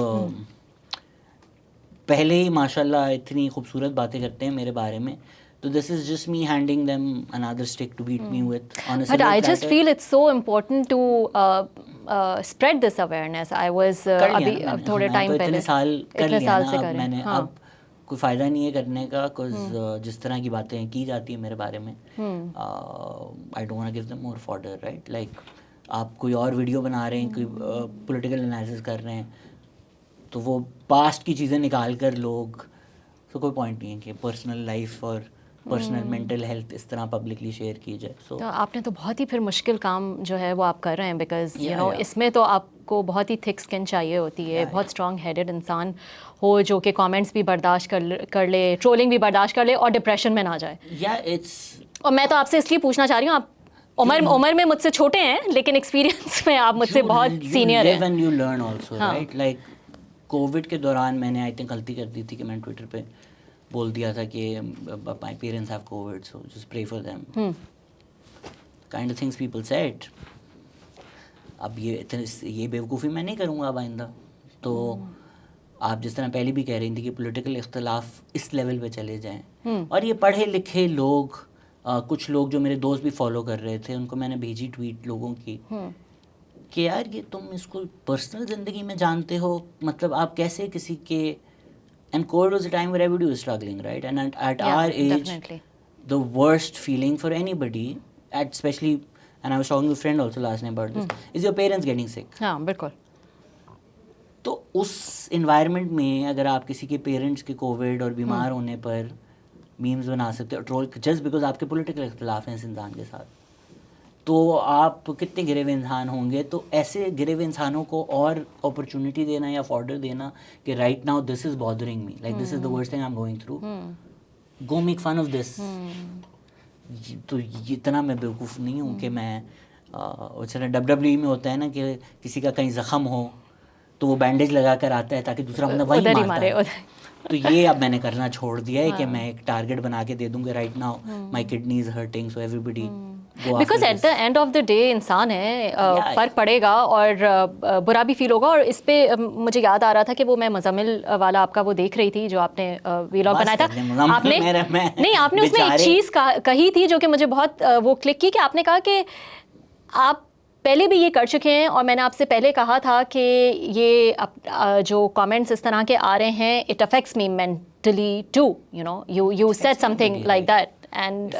پہلے ہی ماشاء اللہ اتنی خوبصورت باتیں کرتے ہیں میرے بارے میں, تو this is just me handing them another stick to beat me with on a silver But I platter. just feel it's so important to spread this awareness. I was ابھی تھوڑے ٹائم پہلے اتنے سال کر لیا نا, اب میں نے ہاں اب کوئی فائدہ نہیں ہے کرنے کا, because جس طرح کی باتیں کی جاتی ہیں میرے بارے میں, I don't want to give them more fodder, right. Like آپ کوئی اور ویڈیو بنا رہے ہیں, کوئی پولیٹیکل انالیسس کر رہے ہیں, تو وہ پاسٹ کی چیزیں نکال کر لوگ, تو کوئی پوائنٹ نہیں ہے کہ پرسنل لائف اور پرسنل مینٹل ہیلتھ اس طرح پبلکلی شیئر کی جائے. سو آپ نے تو بہت ہی پھر مشکل کام جو ہے وہ آپ کر رہے ہیں, بیکاز یو نو اس میں تو آپ کو بہت ہی تھک اسکن چاہیے ہوتی ہے, بہت اسٹرانگ ہیڈڈ انسان ہو جو کہ کامنٹس بھی برداشت کر لے, ٹرولنگ بھی برداشت کر لے اور ڈپریشن میں نہ جائے. اور میں تو آپ سے اس لیے پوچھنا چاہ رہی ہوں, آپ عمر میں مجھ سے چھوٹے ہیں لیکن ایکسپیرینس میں آپ مجھ سے بہت سینئر ہیں. and you learn also, right. Like Covid کے دوران میں نے آئی تھنک غلطی کر دی تھی کہ میں نے ٹویٹر پہ بول دیا تھا کہ my parents have COVID, so just pray for them. Kind of things people said. اب یہ بیوقوفی میں نہیں کروں گا اب آئندہ. تو آپ جس طرح پہلے بھی کہہ رہی تھی کہ پولیٹیکل اختلاف اس لیول پہ چلے جائیں, اور یہ پڑھے لکھے لوگ, کچھ لوگ جو میرے دوست بھی فالو کر رہے تھے, ان کو میں نے بھیجی ٹویٹ لوگوں کی کہ یار یہ تم اس کو پرسنل زندگی میں جانتے ہو, مطلب آپ کیسے کسی کے, and COVID was a time where everybody was struggling, right, and at our age definitely. The worst feeling for anybody, especially, and I was talking to a friend also last night about this, is your parents getting sick. ہاں بالکل. تو اس انوائرمنٹ میں اگر آپ کسی کے پیرنٹس کے کووڈ اور بیمار ہونے پر میمز بنا سکتے ہو ٹرول جسٹ بیکاز آپ کے پولیٹیکل اختلاف ہیں اس انسان کے ساتھ, تو آپ کتنے گرے ہوئے انسان ہوں گے. تو ایسے گرے ہوئے انسانوں کو اور اپرچونٹی دینا یا فارڈر دینا کہ right now this is bothering me, like this is the worst thing I am going through, go make fun of this. تو اتنا میں بیوقوف نہیں ہوں کہ میں WWE میں ہوتا ہے نا کہ کسی کا کہیں زخم ہو تو وہ بینڈیج لگا کر آتا ہے تاکہ دوسرا بندہ وہیں مارتا ہے. تو یہ اب میں نے کرنا چھوڑ دیا ہے کہ میں ایک ٹارگیٹ بنا کے دے دوں کہ right now my kidney is hurting so everybody because at the end of the day انسان ہے, فرق پڑے گا اور برا بھی فیل ہوگا. اور اس پہ مجھے یاد آ رہا تھا کہ وہ میں مزمل والا آپ کا وہ دیکھ رہی تھی جو آپ نے ویلاگ بنایا تھا, آپ نے نہیں آپ نے اس میں ایک چیز کہی تھی جو کہ مجھے بہت وہ کلک کی, کہ آپ نے کہا کہ آپ پہلے بھی یہ کر چکے ہیں اور میں نے آپ سے پہلے کہا تھا کہ یہ جو کامنٹس اس طرح کے آ رہے ہیں it affects me mentally too, you know you said something like that and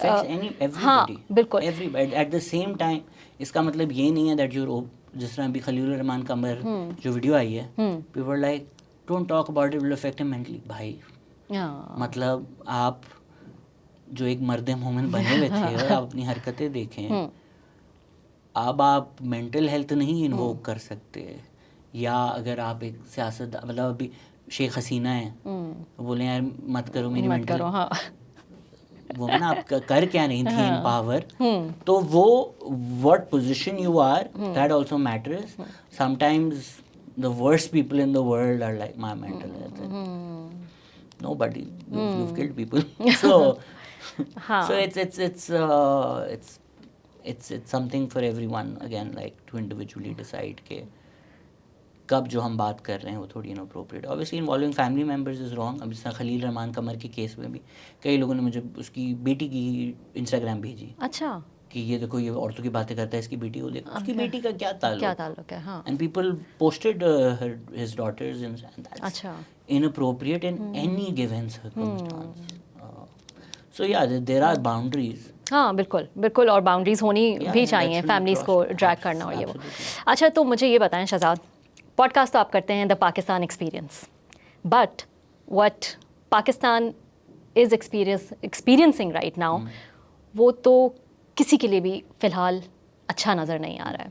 ہاں بالکل ایٹ دا سیم ٹائم. اس کا مطلب یہ نہیں ہے دیٹ یو, جس طرح ابھی خلیل الرحمان قمر جو ویڈیو آئی ہے people like don't talk about it will affect ہم مینٹلی. بھائی مطلب آپ جو ایک مرد مومن بنے ہوئے تھے اور آپ اپنی حرکتیں دیکھیں, اب آپ مینٹل ہیلتھ نہیں انووک کر سکتے. یا اگر آپ ایک سیاست مطلب ابھی شیخ حسینہ ہیں بولیں یار مت کرو میری مینٹل, وہ نا آپ کر کیا نہیں تھی ان پاور, تو وہ what position you are that also matters. Sometimes the worst people in the world are like my mental health. Nobody, you've killed people. So it's something for everyone again, like to individually decide کہ کب جو ہم بات کر رہے ہیں وہ تھوڑی inappropriate. Obviously involving family members is wrong. اب جس طرح خلیل رحمان قمر کے کیس میں بھی کئی لوگوں نے مجھے اس کی بیٹی کی انسٹاگرام بھیجی, اچھا کہ یہ دیکھو یہ عورتوں کی باتیں کرتا ہے, اس کی بیٹی کو دیکھو, اس کی بیٹی کا کیا تعلق ہے. And people posted his daughters and that's inappropriate in any given circumstance. So yeah, there are boundaries. ہاں بالکل بالکل, اور باؤنڈریز ہونی بھی چاہیے فیملیز کو ڈریگ کرنا اور یہ وہ. اچھا تو مجھے یہ بتائیں شہزاد, پوڈ کاسٹ تو آپ کرتے ہیں the Pakistan experience, but what Pakistan is experiencing right now وہ تو کسی کے لیے بھی فی الحال اچھا نظر نہیں آ رہا ہے.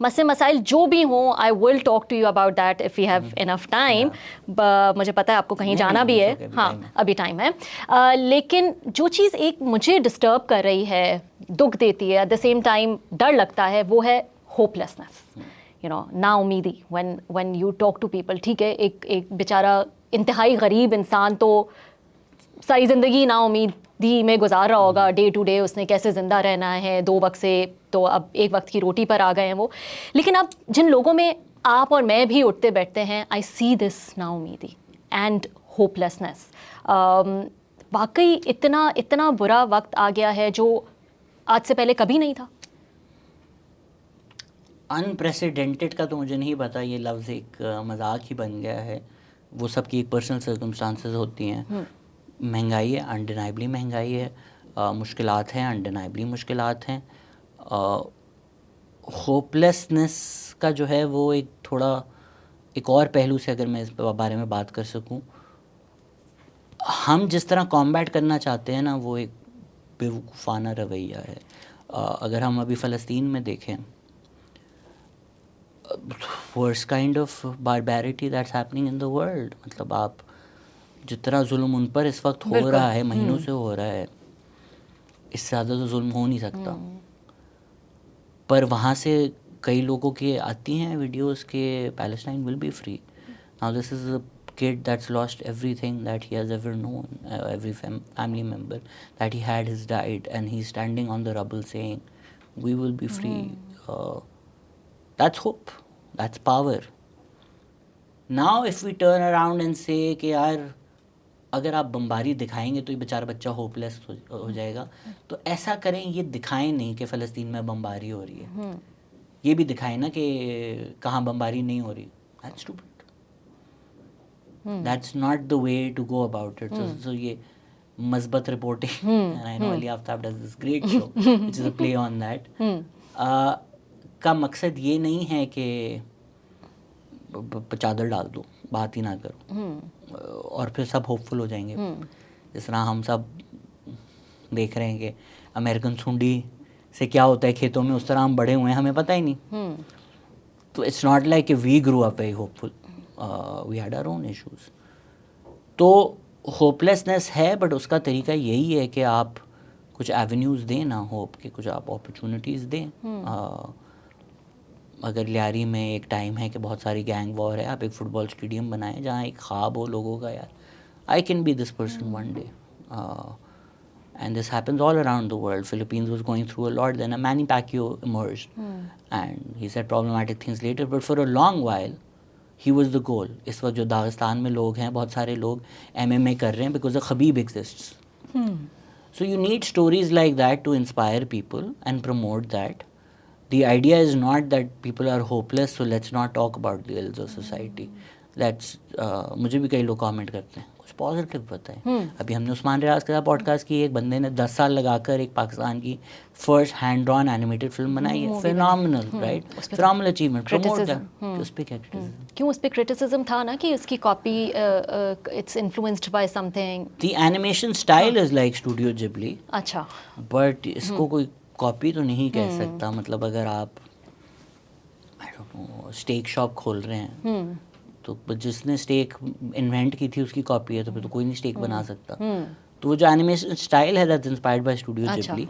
مسئلے مسائل جو بھی ہوں I will talk to you about that if you have enough time. مجھے پتہ ہے آپ کو کہیں جانا بھی ہے, ہاں ابھی ٹائم ہے. لیکن جو چیز ایک مجھے ڈسٹرب کر رہی ہے, دکھ دیتی ہے, ایٹ دا سیم ٹائم ڈر لگتا ہے, وہ ہے ہوپ لیسنس, یو نو نا امیدی. When you talk to people, ٹھیک ہے ایک بیچارہ انتہائی غریب انسان تو ساری زندگی نا امیدی میں گزار رہا ہوگا, ڈے ٹو ڈے اس نے کیسے زندہ رہنا ہے, 2 وقت سے تو اب 1 وقت کی روٹی پر آ گئے ہیں وہ. لیکن اب جن لوگوں میں آپ اور میں بھی اٹھتے بیٹھتے ہیں, آئی سی دس نا امیدی اینڈ ہوپ لیسنس. واقعی اتنا برا وقت آ گیا ہے جو آج سے پہلے کبھی نہیں تھا. انپریسیڈنٹڈ کا تو مجھے نہیں پتا, یہ لفظ ایک مذاق ہی بن گیا ہے. وہ سب کی ایک پرسنل سرکمسٹانسز ہوتی ہیں. مہنگائی ہے, انڈینائبلی مہنگائی ہے, مشکلات ہیں, انڈینائبلی مشکلات ہیں. ہوپ لیسنس کا جو ہے وہ ایک تھوڑا ایک اور پہلو سے اگر میں اس بارے میں بات کر سکوں, ہم جس طرح کامبیٹ کرنا چاہتے ہیں نا وہ ایک بیوقوفانہ رویہ ہے. اگر ہم ابھی فلسطین میں دیکھیں, worst kind of barbarity that's happening in the world. مطلب آپ جتنا ظلم ان پر اس وقت ہو رہا ہے, مہینوں سے ہو رہا ہے, اس سے زیادہ تو ظلم ہو نہیں سکتا. پر وہاں سے کئی لوگوں کی آتی ہیں ویڈیوز کہ Palestine will be free. Now this is a kid that's lost everything that he has ever known, every family member that he had has died, and he's standing on the rubble saying we will be free. That's hope, that's power. Now if we turn around and say کہ یار اگر آپ بمباری دکھائیں گے تو یہ بیچارہ بچہ ہوپ لیس ہو جائے گا, تو ایسا کریں یہ دکھائیں نہیں کہ فلسطین میں بمباری ہو رہی ہے, یہ بھی دکھائیں نا کہ کہاں بمباری نہیں ہو رہی. That's stupid. That's not the way to go about it. So یہ مثبت reporting, and I know Ali Aftab does this great show which is a play on that, کا مقصد یہ نہیں ہے کہ چادر ڈال دو, بات ہی نہ کرو, اور پھر سب ہوپ فل ہو جائیں گے. جس طرح ہم سب دیکھ رہے ہیں کہ امریکن سونڈی سے کیا ہوتا ہے کھیتوں میں, اس طرح ہم بڑے ہوئے ہیں, ہمیں پتہ ہی نہیں. تو اٹس ناٹ لائک کہ we grow up very hopeful, we had our own issues. تو ہوپلیسنس ہے, بٹ اس کا طریقہ یہی ہے کہ آپ کچھ ایونیوز دیں نا ہوپ کے, کچھ آپ اپرچونیٹیز دیں. اگر لیاری میں ایک ٹائم ہے کہ بہت ساری گینگ وار ہے, آپ ایک فٹ بال اسٹیڈیم بنائیں جہاں ایک خواب ہو لوگوں کا, یار I can be this person one day. And this happens all around the world. Philippines was going through a lot. Then Manny Pacquiao emerged. And he said problematic things later. But for a long while, he was the goal. اس وقت جو داغستان میں لوگ ہیں, بہت سارے لوگ MMA کر رہے ہیں because a Khabib exists. So you need stories like that to inspire people and promote that. The idea is not that people are hopeless, so let's not talk about the ills of society. مجھے بھی کئی لوگ کامنٹ کرتے ہیں کچھ پازیٹیو بتائیں. ابھی ہم نے عثمان ریاض کے ساتھ پوڈ کاسٹ کی, ایک بندے نے 10 سال لگا کر ایک پاکستان کی first hand drawn animated film بنائی ہے. Phenomenal, right, phenomenal achievement. اس پہ کیا کیوں اس پہ کرٹیسزم تھا نا کہ اس کی copy it's influenced by something. The animation style is like Studio Ghibli. اچھا, بٹ اس کو کوئی کاپی تو نہیں کہہ سکتا. مطلب اگر آپ اسٹیک شاپ کھول رہے ہیں تو جس نے اسٹیک انوینٹ کی تھی اس کی کاپی ہے, تو پھر تو کوئی نہیں اسٹیک بنا سکتا. تو وہ جو اینیمیشن اسٹائل ہے that's inspired by studio جبلی,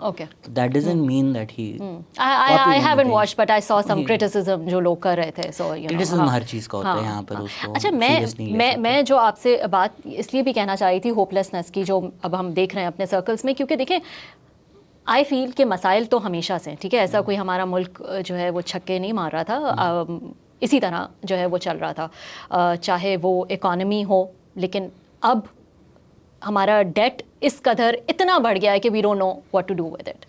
that doesn't mean that he. I haven't watched but I saw some criticism جو لوگ کر رہے تھے. So کرٹیسزم ہر چیز کا ہوتا ہے یہاں پر. اس کو اچھا, میں جو آپ سے بات اس لیے بھی کہنا چاہ رہی تھی ہوپلیسنس کی, جو اب ہم دیکھ رہے ہیں اپنے سرکلس میں, کیونکہ دیکھیں آئی فیل کہ مسائل تو ہمیشہ سے, ٹھیک ہے, ایسا کوئی ہمارا ملک جو ہے وہ چھکے نہیں مار رہا تھا, اسی طرح جو ہے وہ چل رہا تھا, چاہے وہ اکانومی ہو. لیکن اب ہمارا ڈیٹ اس قدر اتنا بڑھ گیا ہے کہ we don't know what to do with it.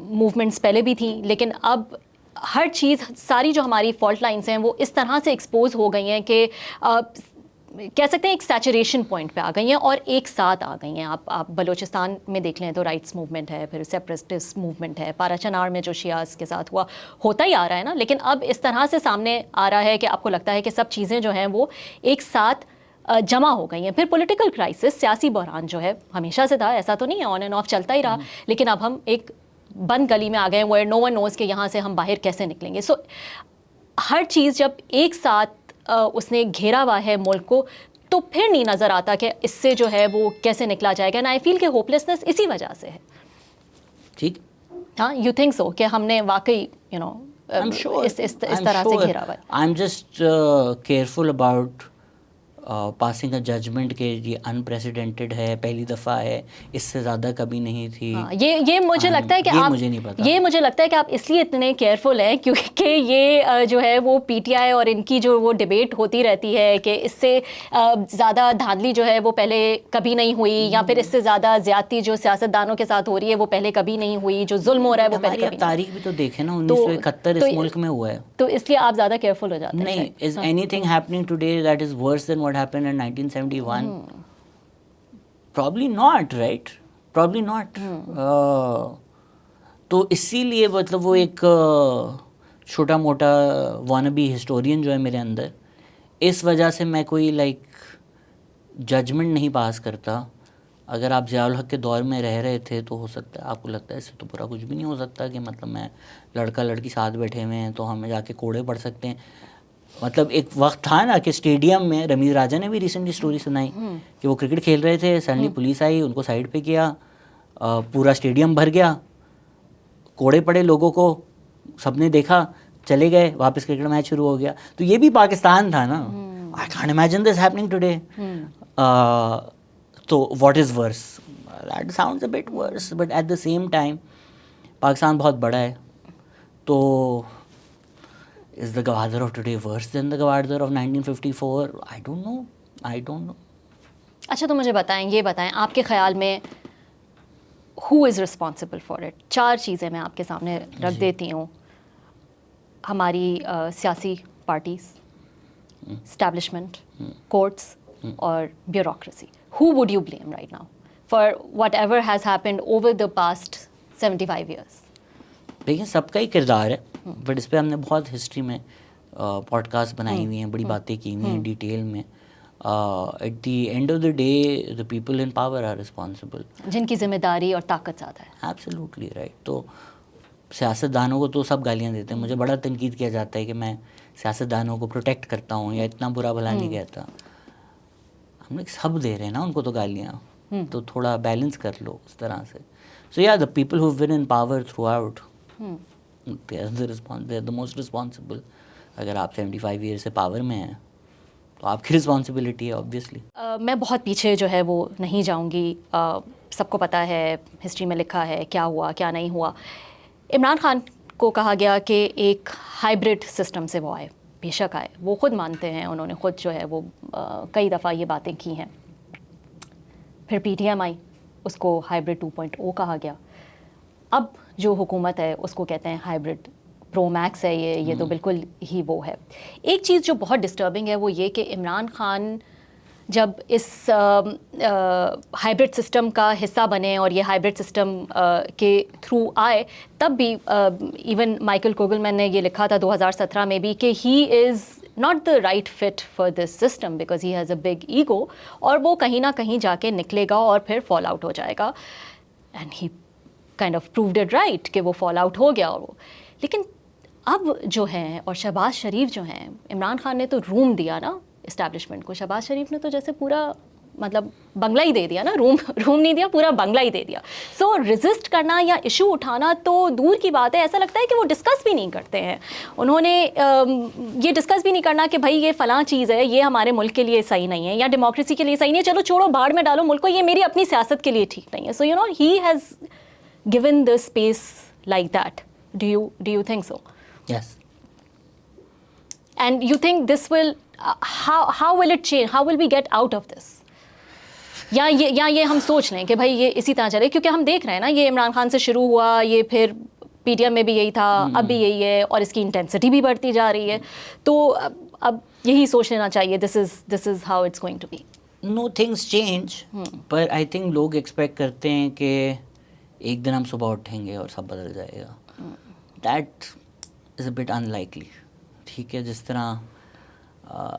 Movements پہلے بھی تھیں, لیکن اب ہر چیز, ساری جو ہماری فالٹ لائنس ہیں وہ اس طرح سے ایکسپوز ہو گئی ہیں کہ کہہ سکتے ہیں ایک سیچوریشن پوائنٹ پہ آ گئی ہیں اور ایک ساتھ آ گئی ہیں. آپ بلوچستان میں دیکھ لیں تو رائٹس موومنٹ ہے, پھر سیپریٹسٹ موومنٹ ہے, پارا چنار میں جو شیعاز کے ساتھ ہوا, ہوتا ہی آ رہا ہے نا. لیکن اب اس طرح سے سامنے آ رہا ہے کہ آپ کو لگتا ہے کہ سب چیزیں جو ہیں وہ ایک ساتھ جمع ہو گئی ہیں. پھر پولیٹیکل کرائسس, سیاسی بحران جو ہے ہمیشہ سے تھا, ایسا تو نہیں ہے, آن اینڈ آف چلتا ہی رہا, لیکن اب ہم ایک بند گلی میں آ گئے ہیں ویئر نو ون نوز کہ یہاں سے ہم باہر کیسے نکلیں گے. سو ہر چیز جب ایک ساتھ اس نے گھیرا ہوا ہے ملک کو, تو پھر نہیں نظر آتا کہ اس سے جو ہے وہ کیسے نکلا جائے گا. اینڈ آئی فیل کہ ہوپلیسنس اسی وجہ سے ہے. ٹھیک, ہاں, یو تھنک سو کہ ہم نے واقعی اس طرح سے گھیرا ہوا ہے. I am just careful about passing a judgement کہ یہ انپریسیڈنٹڈ ہے, پہلی دفعہ ہے, اس سے زیادہ کبھی نہیں تھی. یہ مجھے لگتا ہے کہ آپ, مجھے نہیں پتا, یہ مجھے لگتا ہے کہ آپ اس لیے اتنے کیئرفل ہیں کیونکہ یہ جو ہے وہ پی ٹی آئی اور ان کی جو وہ ڈبیٹ ہوتی رہتی ہے کہ اس سے زیادہ دھاندلی جو ہے وہ پہلے کبھی نہیں ہوئی, یا پھر اس سے زیادہ زیادتی جو سیاست دانوں کے ساتھ ہو رہی ہے وہ پہلے کبھی نہیں ہوئی, جو ظلم ہو رہا ہے وہ پہلے کبھی. تاریخ بھی تو دیکھیں نا, 1971 اس ملک میں ہوا ہے, تو اس لیے آپ زیادہ کیئرفل ہو جاتے ہیں. نہیں, is anything happening today that is worse than what happened in 1971? Probably not, right? Probably not. تو اسی لیے مطلب وہ ایک چھوٹا موٹا وانبی ہسٹورین جو ہے میرے اندر, اس وجہ سے میں کوئی لائک ججمنٹ نہیں پاس کرتا. اگر آپ ضیاء الحق کے دور میں رہ رہے تھے تو ہو سکتا ہے آپ کو لگتا ہے اس سے تو برا کچھ بھی نہیں ہو سکتا, کہ مطلب میں لڑکا لڑکی ساتھ بیٹھے ہوئے ہیں تو ہمیں جا کے کوڑے پڑ سکتے ہیں. مطلب ایک وقت تھا نا کہ اسٹیڈیم میں, رمیز راجا نے بھی ریسنٹلی اسٹوری سنائی کہ وہ کرکٹ کھیل رہے تھے, سڈنلی پولیس آئی, ان کو سائڈ پہ کیا, پورا اسٹیڈیم بھر گیا, کوڑے پڑے لوگوں کو, سب نے دیکھا, چلے گئے, واپس کرکٹ میچ شروع ہو گیا. تو یہ بھی پاکستان تھا نا. I can't imagine this happening today. تو what is worse, that sounds a bit worse, but at the same time Pakistan بہت بڑا ہے. تو is the Gwadar of today worse than the Gwadar of 1954? I don't know. اچھا, تو مجھے یہ بتائیں آپ کے خیال میں who is responsible for it? 4 چیزیں میں آپ کے سامنے رکھ دیتی ہوں. ہماری سیاسی پارٹیز, اسٹیبلشمنٹ, کورٹس اور bureaucracy. Who would you blame right now for whatever has happened over the past 75 years? دیکھیں, سب کا ہی کردار ہے, بٹ اس پہ ہم نے بہت ہسٹری میں پوڈ کاسٹ بنائی ہوئی ہیں, بڑی باتیں کی ہوئی ہیں ڈیٹیل میں. At the end of the day the people in power are responsible, جن کی ذمہ داری اور طاقت زیادہ ہے. Absolutely right. تو سیاست دانوں کو تو سب گالیاں دیتے ہیں, مجھے بڑا تنقید کیا جاتا ہے کہ میں سیاست دانوں کو پروٹیکٹ کرتا ہوں یا اتنا برا بھلا نہیں کہتا. ہم لوگ سب دے رہے ہیں نا ان کو تو گالیاں, تو تھوڑا بیلنس کر لو اس طرح سے. سو یا the people who been in power through out, they are the most responsible. اگر آپ 75 ایئر سے پاور میں ہیں تو آپ کی رسپانسبلٹی ہے آبویسلی. میں بہت پیچھے جو ہے وہ نہیں جاؤں گی, سب کو پتہ ہے ہسٹری میں لکھا ہے کیا ہوا کیا نہیں ہوا. عمران خان کو کہا گیا کہ ایک ہائبرڈ سسٹم سے وہ آئے, بے شک آئے, وہ خود مانتے ہیں, انہوں نے خود جو ہے وہ کئی دفعہ یہ باتیں کی ہیں. پھر پی ٹی ایم آئی, اس کو ہائبرڈ 2.0 کہا گیا. اب جو حکومت ہے اس کو کہتے ہیں ہائبرڈ پرو میکس ہے. یہ تو بالکل ہی وہ ہے. ایک چیز جو بہت ڈسٹربنگ ہے وہ یہ کہ عمران خان جب اس ہائبرڈ سسٹم کا حصہ بنے اور یہ ہائبرڈ سسٹم کے تھرو آئے, تب بھی ایون مائیکل کوگلمین نے یہ لکھا تھا 2017 میں بھی کہ ہی از not the right fit for this system because he has a big ego, اور وہ کہیں نہ کہیں جا کے نکلے گا اور پھر فال آؤٹ ہو جائے گا. And he kind of proved it right کہ وہ فال آؤٹ ہو گیا. اور وہ لیکن اب جو ہیں, اور شہباز شریف جو ہیں, عمران خان نے تو روم دیا نا اسٹیبلشمنٹ کو, شہباز شریف نے تو جیسے پورا مطلب بنگلہ ہی دے دیا نا, روم نہیں دیا, پورا بنگلہ ہی دے دیا. سو ریزسٹ کرنا یا ایشو اٹھانا تو دور کی بات ہے, ایسا لگتا ہے کہ وہ ڈسکس بھی نہیں کرتے ہیں. انہوں نے یہ ڈسکس بھی نہیں کرنا کہ بھائی یہ فلاں چیز ہے, یہ ہمارے ملک کے لیے صحیح نہیں ہے یا ڈیموکریسی کے لیے صحیح نہیں ہے, چلو چھوڑو بھاڑ میں ڈالو ملک کو, یہ میری اپنی سیاست کے لیے ٹھیک نہیں ہے. So he has given the space like that. Do you think so? Yes. And you think this will how will it change? How will we get out of this? یا یہ ہم سوچ لیں کہ بھائی یہ اسی طرح چلے, کیونکہ ہم دیکھ رہے ہیں نا یہ عمران خان سے شروع ہوا, یہ پھر پی ٹی ایم میں بھی یہی تھا, اب بھی یہی ہے, اور اس کی انٹینسٹی بھی بڑھتی جا رہی ہے. تو اب یہی سوچ لینا چاہیے this is how it's going to be. No things change, per I think لوگ ایکسپیکٹ کرتے ہیں کہ ایک دن ہم صبح اٹھیں گے اور سب بدل جائے گا. That is a but انلائکلی. ٹھیک ہے, جس طرح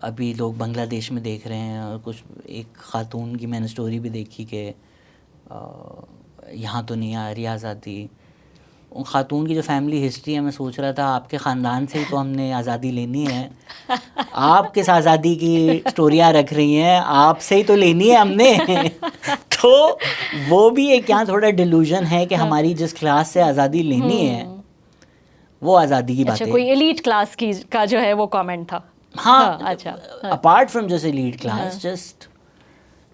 ابھی لوگ بنگلہ دیش میں دیکھ رہے ہیں, اور کچھ ایک خاتون کی میں نے اسٹوری بھی دیکھی کہ یہاں تو نہیں آ رہی آزادی. ان خاتون کی جو فیملی ہسٹری ہے, میں سوچ رہا تھا آپ کے خاندان سے ہی تو ہم نے آزادی لینی ہے, آپ کس آزادی کی اسٹوریاں رکھ رہی ہیں, آپ سے ہی تو لینی ہے ہم نے. تو وہ بھی ایک یہاں تھوڑا ڈیلوژن ہے کہ ہماری جس کلاس سے آزادی لینی ہے وہ آزادی کی بات ہے. کوئی ایلیٹ کلاس کا جو ہے وہ کامنٹ تھا. ہاں, اچھا, apart from just elite class, just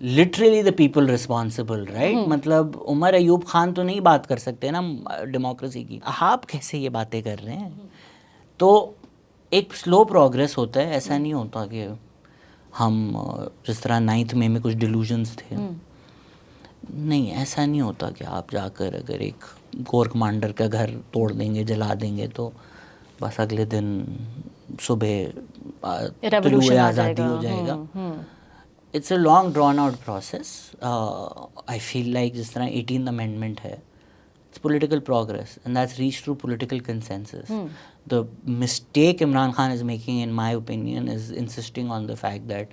literally the people responsible, right. مطلب عمر ایوب خان تو نہیں بات کر سکتے نا ڈیموکریسی کی, آپ کیسے یہ باتیں کر رہے ہیں. تو ایک سلو پروگریس ہوتا ہے, ایسا نہیں ہوتا کہ ہم جس طرح 9th میں کچھ ڈیلوژنس تھے, نہیں ایسا نہیں ہوتا کہ آپ جا کر اگر ایک کور کمانڈر کا گھر توڑ دیں گے, جلا دیں گے, تو بس اگلے دن صبح طلوع آزادی ہو جائے گا. It's a long drawn out process. I feel like جس طرح 18th امینڈمنٹ ہے, it's political progress and that's reach through political consensus. The mistake Imran Khan is making, in my opinion, is insisting on the fact that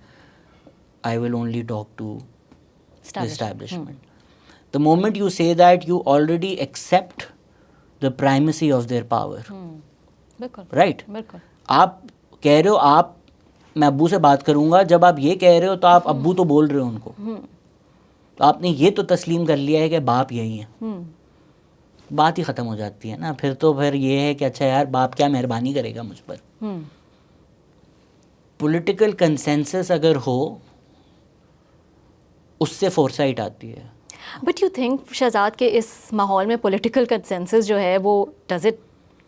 I will only talk to the establishment. The moment you say that, you already accept the primacy of their power. Right? آپ کہہ رہے ہو آپ میں ابو سے بات کروں گا, جب آپ یہ کہہ رہے ہو تو آپ ابو تو بول رہے ہو ان کو, تو آپ نے یہ تو تسلیم کر لیا ہے کہ باپ یہی ہیں. بات ہی ختم ہو جاتی ہے نا. پھر یہ ہے کہ اچھا یار باپ کیا مہربانی کرے گا مجھ پر. پولیٹیکل کنسنسس اگر ہو اس سے فورسائٹ آتی ہے. بٹ یو تھنک شہزاد کے اس ماحول میں پولیٹیکل کنسنسس جو ہے وہ ڈز اٹ,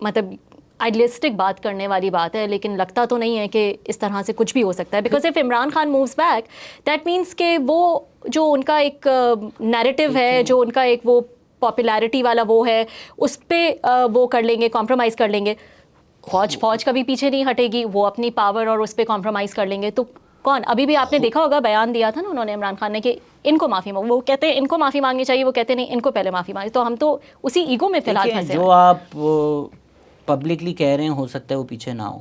مطلب آئیڈیلسٹک بات کرنے والی بات ہے, لیکن لگتا تو نہیں ہے کہ اس طرح سے کچھ بھی ہو سکتا ہے. Because if Imran Khan moves back that means کہ وہ جو ان کا ایک نیریٹو ہے, جو ان کا ایک وہ پاپولیرٹی والا وہ ہے, اس پہ وہ کر لیں گے, کمپرومائز کر لیں گے. فوج کبھی پیچھے نہیں ہٹے گی, وہ اپنی پاور اور اس پہ کمپرومائز کر لیں گے. تو کون, ابھی بھی آپ نے دیکھا ہوگا بیان دیا تھا نا انہوں نے, عمران خان نے, کہ ان کو معافی وہ کہتے ہیں ان کو معافی مانگنی چاہیے, وہ کہتے نہیں ان کو پہلے معافی مانگی. تو ہم تو اسی ایگو میں فی الحال پھنسے ہیں. جو آپ پبلکلی کہہ رہے ہیں, ہو سکتا ہے وہ پیچھے نہ ہو.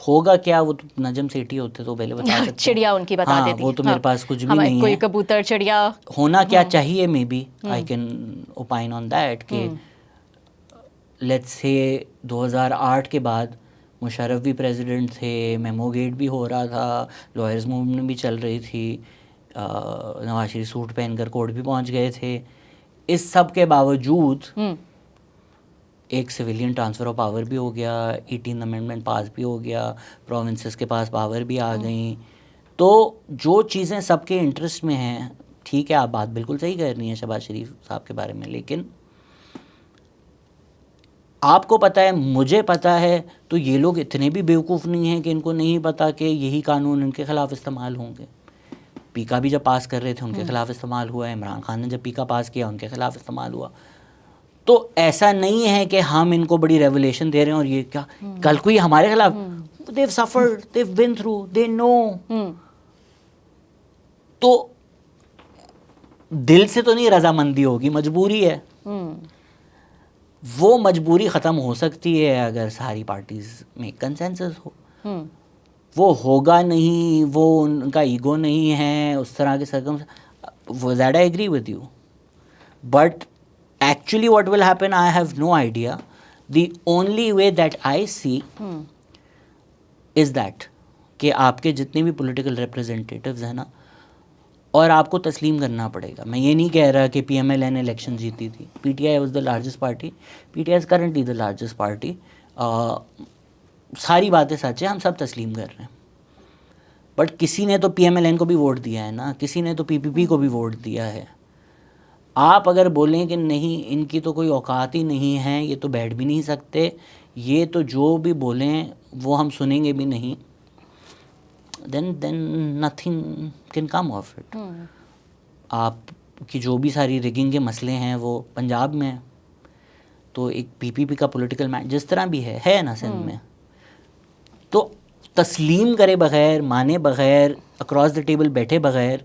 ہوگا کیا, وہ تو نجم سیٹھی ہوتے تو پہلے بتا سکتے. چڑیا ان کی بتا دیتی. وہ تو میرے پاس کچھ بھی نہیں ہے. کوئی کبوتر چڑیا ہونا کیا چاہیے, maybe I can opine on that کہ لیٹس سے 2008 کے بعد مشرف بھی پریزیڈنٹ تھے, میمو گیٹ بھی ہو رہا تھا, لائرز موومنٹ بھی چل رہی تھی, نواز شریف سوٹ پہن کر کورٹ بھی پہنچ گئے تھے. اس سب کے باوجود ایک سویلین ٹرانسفر آف پاور بھی ہو گیا, 18 امینڈمنٹ پاس بھی ہو گیا, پروونسز کے پاس پاور بھی آ گئیں. تو جو چیزیں سب کے انٹرسٹ میں ہیں, ٹھیک ہے آپ بات بالکل صحیح کہہ رہی ہیں شہباز شریف صاحب کے بارے میں, لیکن آپ کو پتہ ہے, مجھے پتہ ہے, تو یہ لوگ اتنے بھی بیوقوف نہیں ہیں کہ ان کو نہیں پتہ کہ یہی قانون ان کے خلاف استعمال ہوں گے. پیکا بھی جب پاس کر رہے تھے ان کے خلاف استعمال ہوا, عمران خان نے جب پیکا پاس کیا ان کے خلاف استعمال ہوا. تو ایسا نہیں ہے کہ ہم ان کو بڑی ریولیشن دے رہے ہیں اور یہ کیا کل کوئی ہمارے خلاف, they've suffered, they've been through, they know. تو دل سے تو نہیں رضامندی ہوگی, مجبوری ہے. وہ مجبوری ختم ہو سکتی ہے اگر ساری پارٹیز میں کنسنسس ہو. وہ ہوگا نہیں, وہ ان کا ایگو نہیں ہے اس طرح کے وہ زیادہ agree with you. But actually what will happen, I have no idea. The only way that I see is that کہ آپ کے جتنے بھی پولیٹیکل ریپرزینٹیٹیوز ہیں نا, اور آپ کو تسلیم کرنا پڑے گا. میں یہ نہیں کہہ رہا کہ پی ایم ایل نے الیکشن جیتی تھی. P T I was the largest party, P T I is currently the largest party. ساری باتیں سچ ہیں, ہم سب تسلیم کر رہے ہیں. بٹ کسی نے تو پی ایم ایل این کو بھی ووٹ دیا ہے نا, کسی نے تو پی پی پی کو بھی ووٹ دیا ہے. آپ اگر بولیں کہ نہیں ان کی تو کوئی اوقات ہی نہیں ہے, یہ تو بیٹھ بھی نہیں سکتے, یہ تو جو بھی بولیں وہ ہم سنیں گے بھی نہیں, then nothing can come of it. آپ کی جو بھی ساری ریگنگ کے مسئلے ہیں وہ پنجاب میں ہیں, تو ایک پی پی پی کا پولیٹیکل جس طرح بھی ہے نا سندھ میں, تو تسلیم کرے بغیر, مانے بغیر, اکراس دا ٹیبل بیٹھے بغیر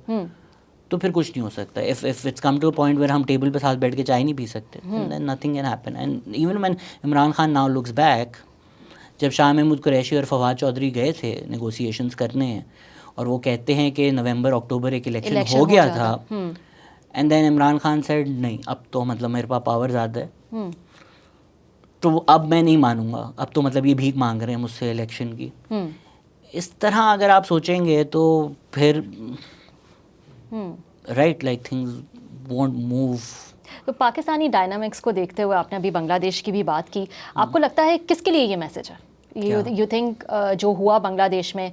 تو پھر کچھ نہیں ہو سکتا. If it's come to a point where ہم ٹیبل پہ ساتھ بیٹھ کے چائے نہیں پی سکتے, then nothing can happen. And even when Imran Khan now looks back, جب شاہ محمود قریشی اور فواد چودھری گئے تھے نیگوسیشنز کرنے ہیں, اور وہ کہتے ہیں کہ نومبر اکتوبر ایک الیکشن ہو گیا تھا, and then Imran Khan said نہیں اب تو مطلب میرے پاس پاور زیادہ ہے, تو اب میں نہیں مانوں گا, اب تو مطلب یہ بھیک مانگ رہے ہیں مجھ سے الیکشن کی. اس طرح اگر آپ سوچیں گے تو پھر right like things won't move. تو پاکستانی ڈائنامکس کو دیکھتے ہوئے آپ نے ابھی بنگلہ دیش کی بھی بات کی, آپ کو لگتا ہے کس کے لیے یہ میسج ہے؟ یو تھنک جو ہوا بنگلہ دیش میں,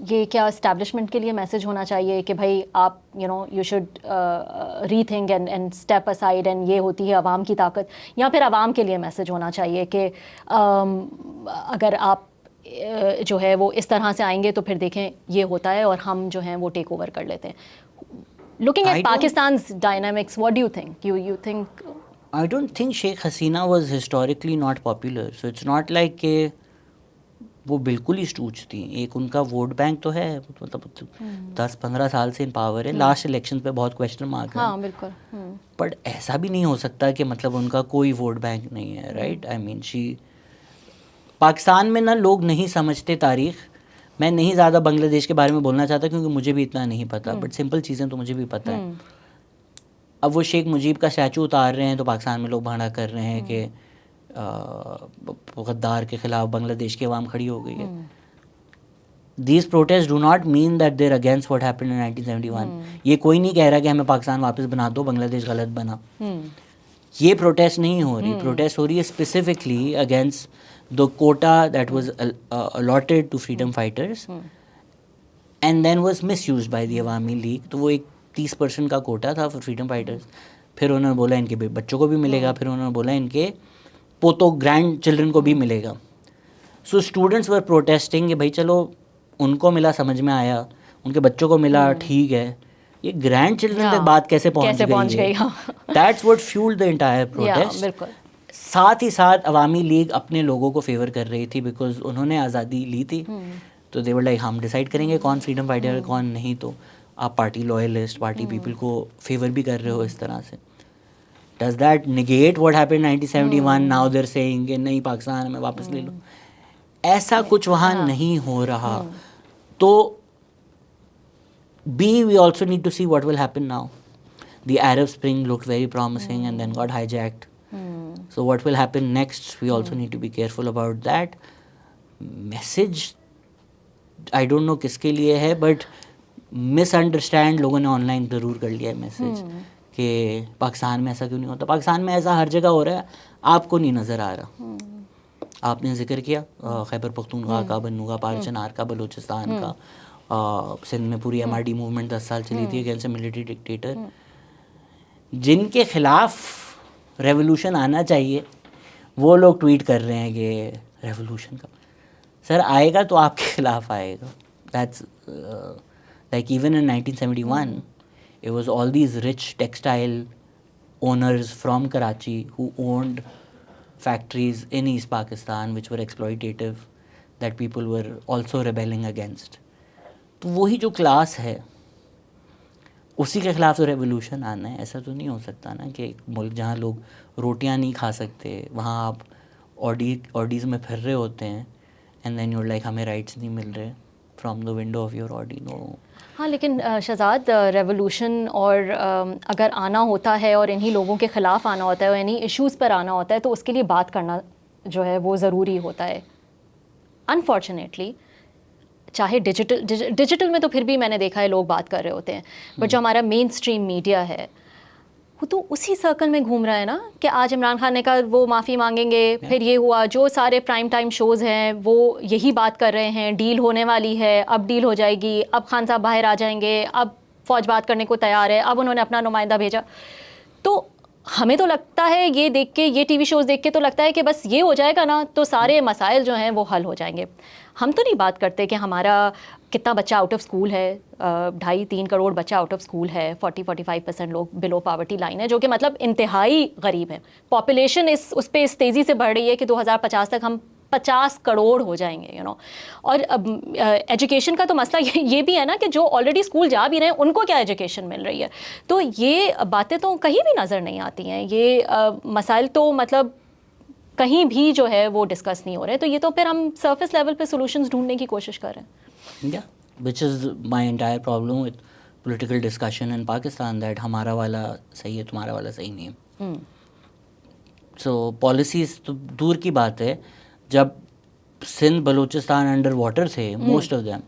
یہ کیا اسٹیبلشمنٹ کے لیے میسج ہونا چاہیے کہ بھائی آپ you should rethink and step aside, and یہ ہوتی ہے عوام کی طاقت, یا پھر عوام کے لیے میسج ہونا چاہیے کہ اگر آپ جو ہے وہ اس طرح سے آئیں گے تو پھر دیکھیں یہ ہوتا ہے اور ہم جو ہیں وہ ٹیک اوور کر لیتے ہیں. Looking at Pakistan's dynamics, what do you think? You think? I don't think Sheikh Hasina was historically not popular. So it's not like کہ وہ بالکل ہی اسٹوچ تھیں. ایک ان کا ووٹ بینک تو ہے, مطلب 10-15 سال سے ان پاور ہے. لاسٹ الیکشن پہ بہت کویشچن مارک ہے. ہاں بالکل. بٹ ایسا بھی نہیں ہو سکتا کہ مطلب ان کا کوئی ووٹ بینک نہیں ہے, رائٹ. آئی مین پاکستان میں نا لوگ نہیں سمجھتے تاریخ. میں نہیں زیادہ بنگلہ دیش کے بارے میں بولنا چاہتا کیونکہ مجھے بھی اتنا نہیں پتہ, بٹ سمپل چیزیں تو مجھے بھی پتہ ہے. اب وہ شیخ مجیب کا اسٹیچو اتار رہے ہیں تو پاکستان میں لوگ بھاڑا کر رہے ہیں کہ غدار کے خلاف بنگلہ دیش کی عوام کھڑی ہو گئی ہے. These protest do not mean that there against what happen in 1971. یہ کوئی نہیں کہہ رہا کہ ہمیں پاکستان واپس بنا دو, بنگلہ دیش غلط بنا. یہ پروٹیسٹ نہیں ہو رہی. پروٹیسٹ ہو رہی ہے specifically against the quota that was allotted to freedom fighters and then was misused by the Awami League. تو وہ ایک 30% کا کوٹا تھا for freedom fighters. پھر انہوں نے بولا ان کے بچوں کو بھی ملے گا, پھر انہوں نے بولا ان کے پوتوں گرینڈ چلڈرن کو بھی ملے گا. سو اسٹوڈنٹس ور پروٹیسٹنگ کہ بھائی چلو ان کو ملا سمجھ میں آیا, ان کے بچوں کو ملا ٹھیک ہے, یہ گرینڈ چلڈرن تک بات کیسے پہنچ گئی. That's what fueled the entire protest. بالکل. ساتھ ہی ساتھ عوامی لیگ اپنے لوگوں کو فیور کر رہی تھی بیکاز انہوں نے آزادی لی تھی, تو دے ور لائک ہم ڈیسائیڈ کریں گے کون فریڈم فائٹر ہے کون نہیں. تو آپ پارٹی لوئلسٹ, پارٹی پیپل کو فیور بھی کر رہے ہو اس طرح سے. Does that negate what happened in 1971? Now they're saying کہ نہیں پاکستان میں واپس لے لو. ایسا کچھ وہاں نہیں ہو رہا. تو we also need to see what will happen now. The Arab Spring looked very promising and then got hijacked. So what will happen next? We also need to be careful about that. Message, I don't know کس کے لیے ہے, but مس انڈرسٹینڈ لوگوں نے آن لائن ضرور کر لیا ہے میسج کہ پاکستان میں ایسا کیوں نہیں ہوتا. پاکستان میں ایسا ہر جگہ ہو رہا ہے, آپ کو نہیں نظر آ رہا. آپ نے ذکر کیا خیبر پختونخوا کا, بنو پار چنار کا, بلوچستان کا, سندھ میں پوری MRD موومنٹ 10 سال چلی تھی اگینسٹ اے ملٹری ڈکٹیٹر. جن کے خلاف ریولوشن آنا چاہیے وہ لوگ ٹویٹ کر رہے ہیں کہ ریولوشن کا. سر آئے گا تو آپ کے خلاف آئے گا. That's like even in 1971 it was all these rich textile owners from Karachi who owned factories in East Pakistan which were exploitative that people were also rebelling against. تو وہی جو کلاس ہے اسی کے خلاف تو ریولوشن آنا ہے. ایسا تو نہیں ہو سکتا نا کہ ایک ملک جہاں لوگ روٹیاں نہیں کھا سکتے وہاں آپ آڈیز میں پھر رہے ہوتے ہیں اینڈ دین یور لائک ہمیں رائٹس نہیں مل رہے from the window of your Audi. No. ہاں لیکن شہزاد ریولوشن اور اگر آنا ہوتا ہے اور انہی لوگوں کے خلاف آنا ہوتا ہے اور انہی ایشوز پر آنا ہوتا ہے تو اس کے لیے بات کرنا جو ہے وہ ضروری ہوتا ہے. انفارچونیٹلی چاہے ڈیجیٹل میں تو پھر بھی میں نے دیکھا ہے لوگ بات کر رہے ہوتے ہیں, بٹ جو ہمارا مین اسٹریم میڈیا ہے وہ تو اسی سرکل میں گھوم رہا ہے نا کہ آج عمران خان نے کہا وہ معافی مانگیں گے, پھر یہ ہوا. جو سارے پرائم ٹائم شوز ہیں وہ یہی بات کر رہے ہیں, ڈیل ہونے والی ہے, اب ڈیل ہو جائے گی, اب خان صاحب باہر آ جائیں گے, اب فوج بات کرنے کو تیار ہے, اب انہوں نے اپنا نمائندہ بھیجا. تو ہمیں تو لگتا ہے یہ دیکھ کے, یہ ٹی وی شوز دیکھ کے تو لگتا ہے کہ بس یہ ہو جائے گا نا تو سارے مسائل جو ہیں وہ حل ہو جائیں گے. ہم تو نہیں بات کرتے کہ ہمارا کتنا بچہ آؤٹ آف اسکول ہے. 2.5-3 کروڑ بچہ آؤٹ آف اسکول ہے. 40-45% لوگ بلو پاورٹی لائن ہے, جو کہ مطلب انتہائی غریب ہے. پاپولیشن اس پہ اس تیزی سے بڑھ رہی ہے کہ 2050 تک ہم 50 کروڑ ہو جائیں گے, اور ایجوکیشن کا تو مسئلہ یہ بھی ہے نا کہ جو آلریڈی اسکول جا بھی رہے ہیں ان کو کیا ایجوکیشن مل رہی ہے. تو یہ باتیں تو کہیں بھی نظر نہیں آتی ہیں. یہ مسائل تو مطلب کہیں بھی جو ہے وہ ڈسکس نہیں ہو رہے. تو یہ تو پھر ہم سرفیس لیول پہ سولوشنز ڈھونڈنے کی کوشش کر رہے ہیں. Yeah, which is my entire problem with political discussion in Pakistan, that ہمارا والا صحیح ہے تمہارا والا صحیح نہیں ہے. So policies تو دور کی بات ہے, جب سندھ بلوچستان انڈر واٹر تھے موسٹ آف دیم,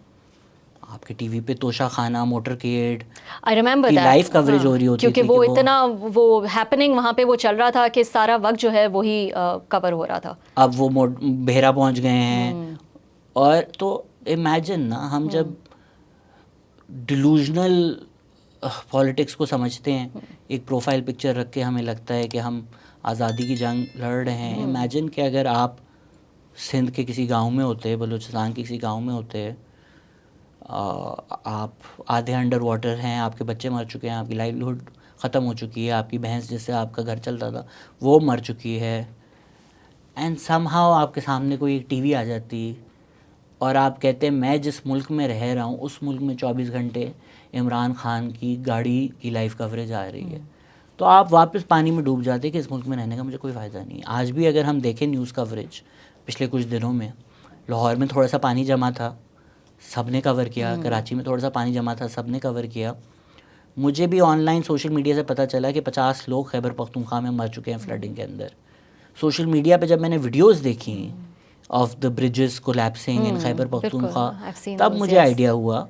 آپ کے ٹی وی پہ توشہ خانہ, موٹر کیڈ کی لائیو کوریج ہو رہی ہوتی تھی, کیونکہ وہ اتنا وہ ہیپننگ وہاں پہ وہ چل رہا تھا کہ سارا وقت جو ہے وہی کور ہو رہا تھا. اب وہ بحیرہ پہنچ گئے ہیں. اور تو امیجن نا, ہم جب ڈیلوژنل پالیٹکس کو سمجھتے ہیں, ایک پروفائل پکچر رکھ کے ہمیں لگتا ہے کہ ہم آزادی کی جنگ لڑ رہے ہیں. امیجن کہ اگر آپ سندھ کے کسی گاؤں میں ہوتے, بلوچستان کے کسی گاؤں میں ہوتے, آپ آدھے انڈر واٹر ہیں, آپ کے بچے مر چکے ہیں, آپ کی لائیولیہڈ ختم ہو چکی ہے, آپ کی بھینس جس سے آپ کا گھر چلتا تھا وہ مر چکی ہے, اینڈ سم ہاؤ آپ کے سامنے کوئی ایک ٹی وی آ جاتی اور آپ کہتے ہیں میں جس ملک میں رہ رہا ہوں اس ملک میں 24 گھنٹے عمران خان کی گاڑی کی لائیو کوریج آ رہی ہے, تو آپ واپس پانی میں ڈوب جاتے کہ اس ملک میں رہنے کا مجھے کوئی فائدہ نہیں. آج بھی اگر ہم دیکھیں نیوز کوریج پچھلے کچھ دنوں میں, لاہور میں تھوڑا سا پانی جمع تھا, سب نے کور کیا. کراچی میں تھوڑا سا پانی جمع تھا, سب نے کور کیا. مجھے بھی آن لائن سوشل میڈیا سے پتہ چلا کہ 50 لوگ خیبر پختونخوا میں مر چکے ہیں فلڈنگ کے اندر. سوشل میڈیا پہ جب میں نے ویڈیوز دیکھی آف دا بریجز کولیپسنگ ان خیبر پختونخوا, تب مجھے آئیڈیا ہوا.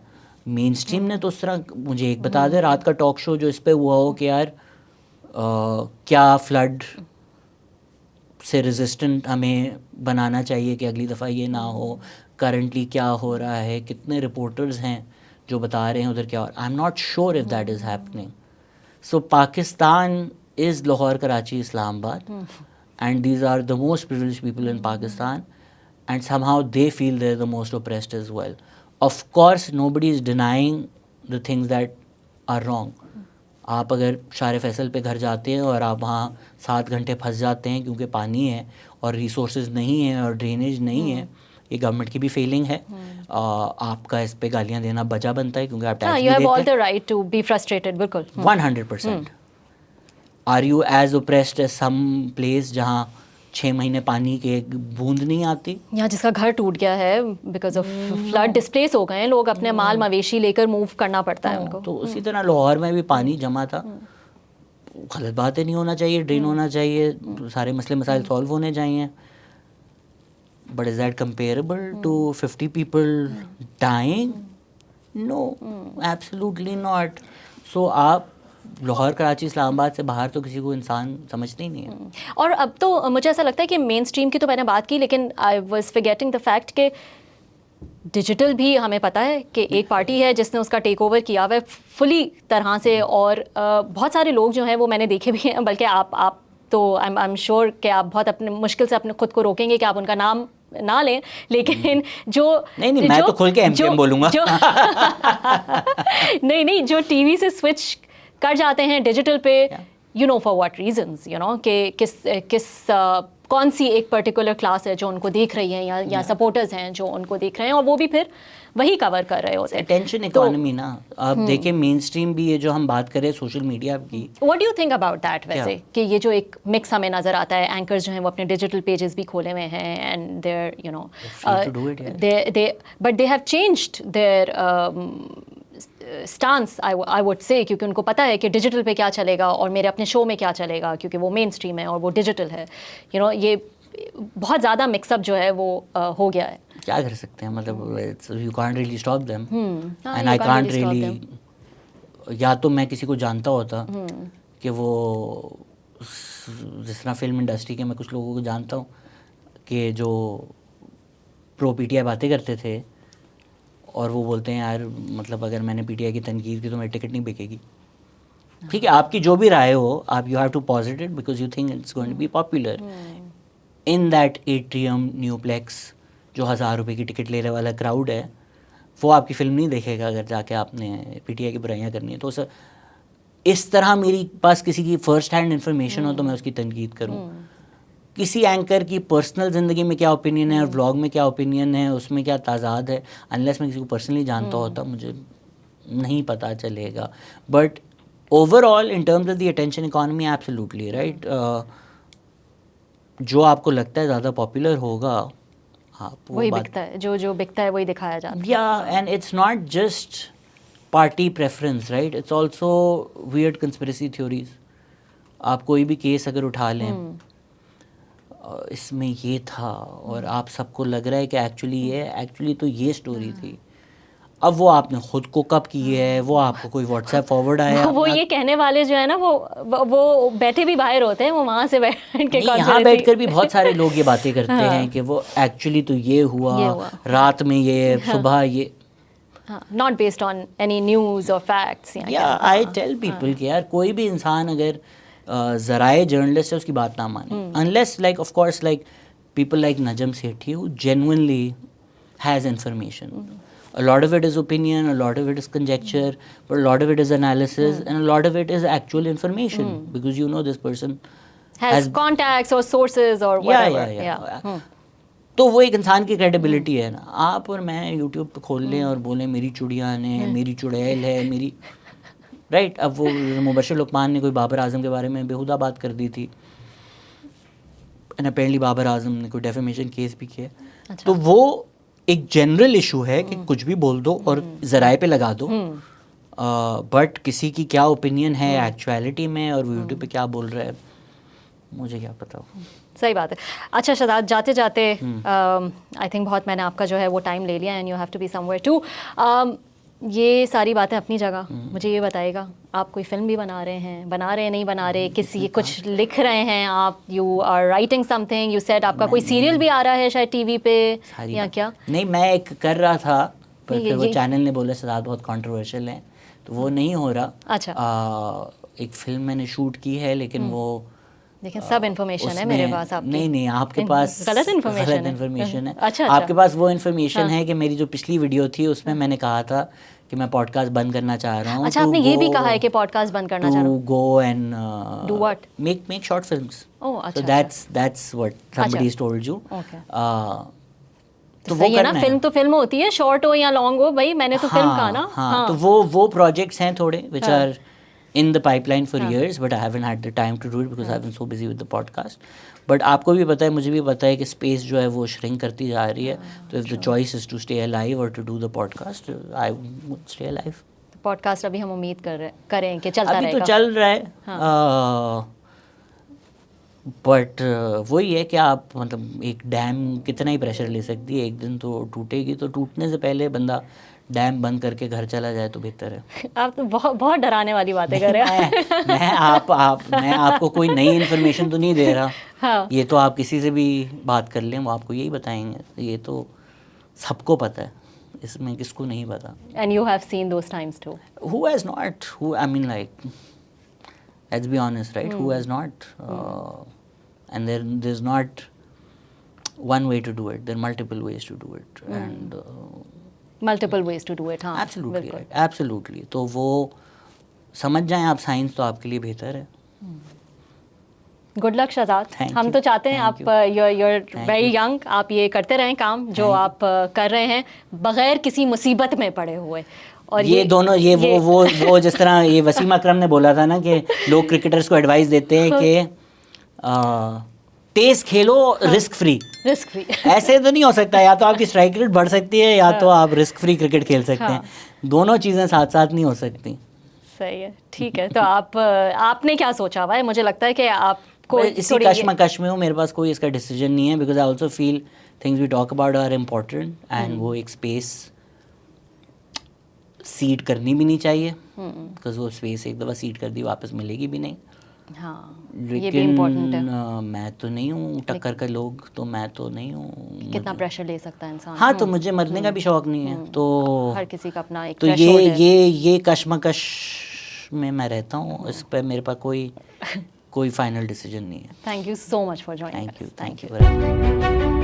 مین اسٹریم نے تو اس طرح مجھے ایک بتا دے رات کا ٹاک شو جو اس پہ ہوا ہو کہ یار کیا فلڈ سے ریزسٹنٹ ہمیں بنانا چاہیے کہ اگلی دفعہ یہ نہ ہو, کرنٹلی کیا ہو رہا ہے, کتنے رپورٹرز ہیں جو بتا رہے ہیں ادھر کیا ہو رہا ہے. I am not sure if that is happening. So Pakistan is Lahore, Karachi, Islamabad, and these are the most privileged people in Pakistan, and somehow they feel they're the most oppressed as well. Of course nobody is denying the things that are wrong. آپ اگر شار فیصل پہ گھر جاتے ہیں اور آپ وہاں 7 گھنٹے پھنس جاتے ہیں کیونکہ پانی ہے اور ریسورسز نہیں ہیں اور ڈرینیج نہیں ہے, یہ گورنمنٹ کی بھی فیلنگ ہے. آپ کا اس پہ گالیاں دینا بجا بنتا ہے کیونکہ آپ ٹیکس بھی دیتے ہیں. 100%. Are you as oppressed as some place جہاں 6 مہینے پانی کی ایک بوند نہیں آتی, یا جس کا گھر ٹوٹ گیا ہے بیکاز آف فلڈ, ڈسپلیس ہو گئے ہیں لوگ, اپنے مال مویشی لے کر موو کرنا پڑتا ہے ان کو. تو اسی طرح لاہور میں بھی پانی جمع تھا. غلط باتیں نہیں ہونا چاہیے, ڈرین ہونا چاہیے, سارے مسئلے مسائل سالو ہونے چاہیے, but is that comparable to 50 people dying? No, absolutely not. So آپ لاہور, کراچی, اسلام آباد سے باہر تو کسی کو انسان سمجھتے ہی نہیں ہے. اور اب تو مجھے ایسا لگتا ہے کہ مین اسٹریم کی تو میں نے بات کی, لیکن I was forgetting the fact کہ ڈیجیٹل بھی ہمیں پتہ ہے کہ ایک پارٹی ہے جس نے اس کا ٹیک اوور کیا ہوا ہے فلی طرح سے, اور بہت سارے لوگ جو ہیں وہ میں نے دیکھے بھی ہیں, بلکہ آپ تو آئی ایم شیور کہ آپ بہت اپنے مشکل سے اپنے خود کو روکیں گے کہ آپ ان کا نام نہ لیں, لیکن جو نہیں میں تو کھل کے ایم بولوں گا. نہیں, جو ٹی وی سے سوئچ کر جاتے ہیں ڈیجیٹل پہ, you know for what reasons, you know کہ کس کون سی ایک پرٹیکولر کلاس ہے جو ان کو دیکھ رہی ہیں, یا سپورٹرز ہیں جو ان کو دیکھ رہے ہیں, اور وہ بھی پھر وہی کور کر رہے ہوتے ہیں. اٹینشن اکانومی نا, آپ دیکھیں مین اسٹریم بھی, یہ جو ہم بات کریں سوشل میڈیا کی, what do you think about that ویسے, کہ یہ جو ایک مکس ہمیں نظر آتا ہے, اینکرز جو ہیں وہ اپنے ڈیجیٹل پیجز بھی کھولے ہوئے ہیں, and there you know but they have changed their stance I would say, کیونکہ ان کو پتہ ہے کہ ڈیجیٹل پہ کیا چلے گا اور میرے اپنے شو میں کیا چلے گا, کیونکہ وہ مین اسٹریم ہے اور وہ ڈیجیٹل ہے. یو نو یہ بہت زیادہ مکس اپ جو ہے وہ ہو گیا ہے. کیا کر سکتے ہیں, مطلب you can't really stop them, and I can't really. یا تو میں کسی کو جانتا ہوتا کہ وہ, جس طرح فلم انڈسٹری کے میں کچھ لوگوں کو جانتا ہوں کہ جو پرو پی ٹی آئی باتیں کرتے تھے, اور وہ بولتے ہیں یار مطلب اگر میں نے پی ٹی آئی کی تنقید کی تو میری ٹکٹ نہیں بکے گی. ٹھیک ہے, آپ کی جو بھی رائے ہو, آپ you have to posit it because you think it's going to be popular. In that Atrium Nueplex جو 1000 روپے کی ٹکٹ لینے والا کراؤڈ ہے, وہ آپ کی فلم نہیں دیکھے گا اگر جا کے آپ نے پی ٹی آئی کی برائیاں کرنی ہیں. تو اس طرح میری پاس کسی کی فرسٹ ہینڈ انفارمیشن ہو تو میں اس کی تنقید کروں. کسی اینکر کی پرسنل زندگی میں کیا اوپینین ہے اور ولاگ میں کیا اوپینین ہے, اس میں کیا تضاد ہے, انلیس میں کسی کو پرسنلی جانتا ہوتا مجھے نہیں پتہ چلے گا. But overall in terms of the attention economy, absolutely right. جو آپ کو لگتا ہے زیادہ پاپولر ہوگا, آپ وہی بکتا ہے, جو بکتا ہے وہی دکھایا جاتا ہے. یا and it's not just party preference, right, it's also weird conspiracy theories. آپ کوئی بھی کیس اگر اٹھا لیں, اس میں یہ تھا اور آپ سب کو لگ رہا ہے کہ ایکچولی تو یہ اسٹوری تھی. اب وہ آپ نے خود کو کب کی ہے, وہ آپ کو کوئی واٹس ایپ فارورڈ آیا, وہ یہ کہنے والے جو ہے نا وہ بیٹھے بھی باہر ہوتے ہیں, وہ وہاں سے بیٹھ کے یہاں بیٹھ کر بھی بہت سارے لوگ یہ باتیں کرتے ہیں کہ وہ ایکچولی تو یہ ہوا, رات میں یہ, صبح یہ, not based on any news or facts. Yeah, I tell people کہ یار کوئی بھی انسان اگر ذرائع جرنلسٹ ہے اس کی بات نہ مانے, unless like of course like people like Najam Sethi who genuinely has information. A lot of it is opinion, a lot of it is conjecture, but a lot of it is analysis, and a lot of it is actual information because you know this person has contacts or sources or whatever. Yeah. تو وہ ایک انسان کی کریڈیبلٹی ہے نا. آپ اور میں یوٹیوب پہ کھول لیں اور بولیں میری چڑیاں نے, میری چڑیل ہے, میری رائٹ. اب وہ مبشر لقمان نے کوئی بابر اعظم کے بارے میں بیہودہ بات کر دی تھی, اینڈ اپیرنٹلی بابر اعظم نے کوئی ڈیفیمیشن کیس بھی کیا. تو وہ ایک جنرل ایشو ہے کہ کچھ بھی بول دو اور ذرائع پہ لگا دو, بٹ کسی کی کیا اوپینین ہے ایکچویلٹی میں اور وہ یوٹیوب پہ کیا بول رہا ہے مجھے کیا پتا ہو. صحیح بات ہے. اچھا شہزاد, جاتے جاتے آئی تھنک بہت میں نے آپ کا جو ہے وہ ٹائم لے لیا, and you have to be somewhere too. یہ ساری باتیں اپنی جگہ, مجھے یہ بتائے گا آپ کوئی فلم بھی بنا رہے ہیں نہیں بنا رہے, کسی کچھ لکھ رہے ہیں آپ, you are writing something, you said آپ کا کوئی سیریل بھی آ رہا ہے شاید ٹی وی پہ یا کیا؟ نہیں, میں ایک کر رہا تھا پر پھر وہ چینل نے بولا شہزاد بہت کانٹروورشل ہے تو وہ نہیں ہو رہا. اچھا, ایک فلم میں نے شوٹ کی ہے لیکن وہ لیکن سب انفارمیشن ہے میرے پاس. آپ نہیں, آپ کے پاس غلط انفارمیشن ہے. اچھا, آپ کے پاس وہ انفارمیشن ہے کہ میری جو پچھلی ویڈیو تھی اس میں میں نے کہا تھا کہ میں پوڈ کاسٹ بند کرنا چاہ رہا ہوں. اچھا, آپ نے یہ بھی کہا ہے کہ پوڈ کاسٹ بند کرنا چاہ رہا ہوں. Go and do what, make short films. اچھا, that's what somebody has told you. تو وہ نا, فلم تو فلم ہوتی ہے, شارٹ ہو یا لانگ ہو, بھائی میں نے تو فلم کہا نا. ہاں, تو وہ پروجیکٹس ہیں تھوڑے which are in the pipeline for years, but I haven't had the time to do it because I've been so busy with the podcast. But آپ کو بھی پتہ ہے, مجھے بھی پتہ ہے کہ اسپیس جو ہے وہ شرنک کرتی جا رہی ہے. تو if the choice is to stay alive or to do the podcast, I would stay alive. Podcast ابھی ہم امید کریں کہ چلتا رہے گا. ابھی تو چل رہا ہے, بٹ وہی ہے کہ آپ مطلب ایک ڈیم کتنا ہی پریشر لے سکتی ہے, ایک دن تو ٹوٹے گی. تو ٹوٹنے سے پہلے بندہ ڈیم بند کر کے گھر چلا جائے تو بہتر ہے. آپ تو بہت ڈرانے والی باتیں کر رہے ہیں. میں آپ کو کوئی نئی انفارمیشن تو نہیں دے رہا, یہ تو آپ کسی سے بھی بات کر لیں وہ آپ کو یہی بتائیں گے. یہ تو سب کو پتہ ہے, اس میں کس کو نہیں پتا. And you have seen those times too. Who has not? I mean, like, let's be honest, right? Who has not? And there's not one way to do it. There are multiple ways to do it. And multiple ways to do it, ہاں. absolutely right. Absolutely. تو وہ سمجھ جائیں آپ, سائنس تو آپ کے لیے بہتر ہے. Good luck Shahzad. ہم تو چاہتے ہیں آپ یور ویری ینگ, آپ یہ کرتے رہیں کام جو آپ کر رہے ہیں بغیر کسی مصیبت میں پڑے ہوئے. اور یہ دونوں وہ جس طرح یہ وسیم اکرم نے بولا تھا نا کہ لوگ کرکٹرز کو ایڈوائز دیتے ہیں کہ تیز کھیلو رسک فری. ایسے تو نہیں ہو سکتا, یا تو آپ کی اسٹرائک ریٹ بڑھ سکتی ہے یا تو آپ رسک فری کرکٹ کھیل سکتے ہیں. دونوں چیزیں ساتھ ساتھ نہیں ہو سکتی. صحیح ہے, ٹھیک ہے. تو آپ نے کیا سوچا ہوا ہے؟ مجھے لگتا ہے کہ آپ کو اسی کشمکش میں ہوں, میرے پاس کوئی اس کا ڈیسیجن نہیں ہے. Because I also feel things we talk about are important, and وہ ایک اسپیس سیڈ کرنی بھی نہیں چاہیے, بیکاز وہ اسپیس ایک دفعہ سیڈ کر دی واپس ملے گی بھی نہیں. ہاں, یہ بھی امپورٹنٹ ہے. میں تو نہیں ہوں ٹکر کے لوگ, تو میں تو نہیں ہوں. کتنا پریشر لے سکتا ہے انسان. ہاں, تو مجھے مرنے کا بھی شوق نہیں ہے. تو ہر کسی کا اپنا ایک تو یہ کشمکش میں میں رہتا ہوں. اس پہ میرے پاس کوئی فائنل ڈیسیجن نہیں ہے. Thank you so much for joining. Thank you.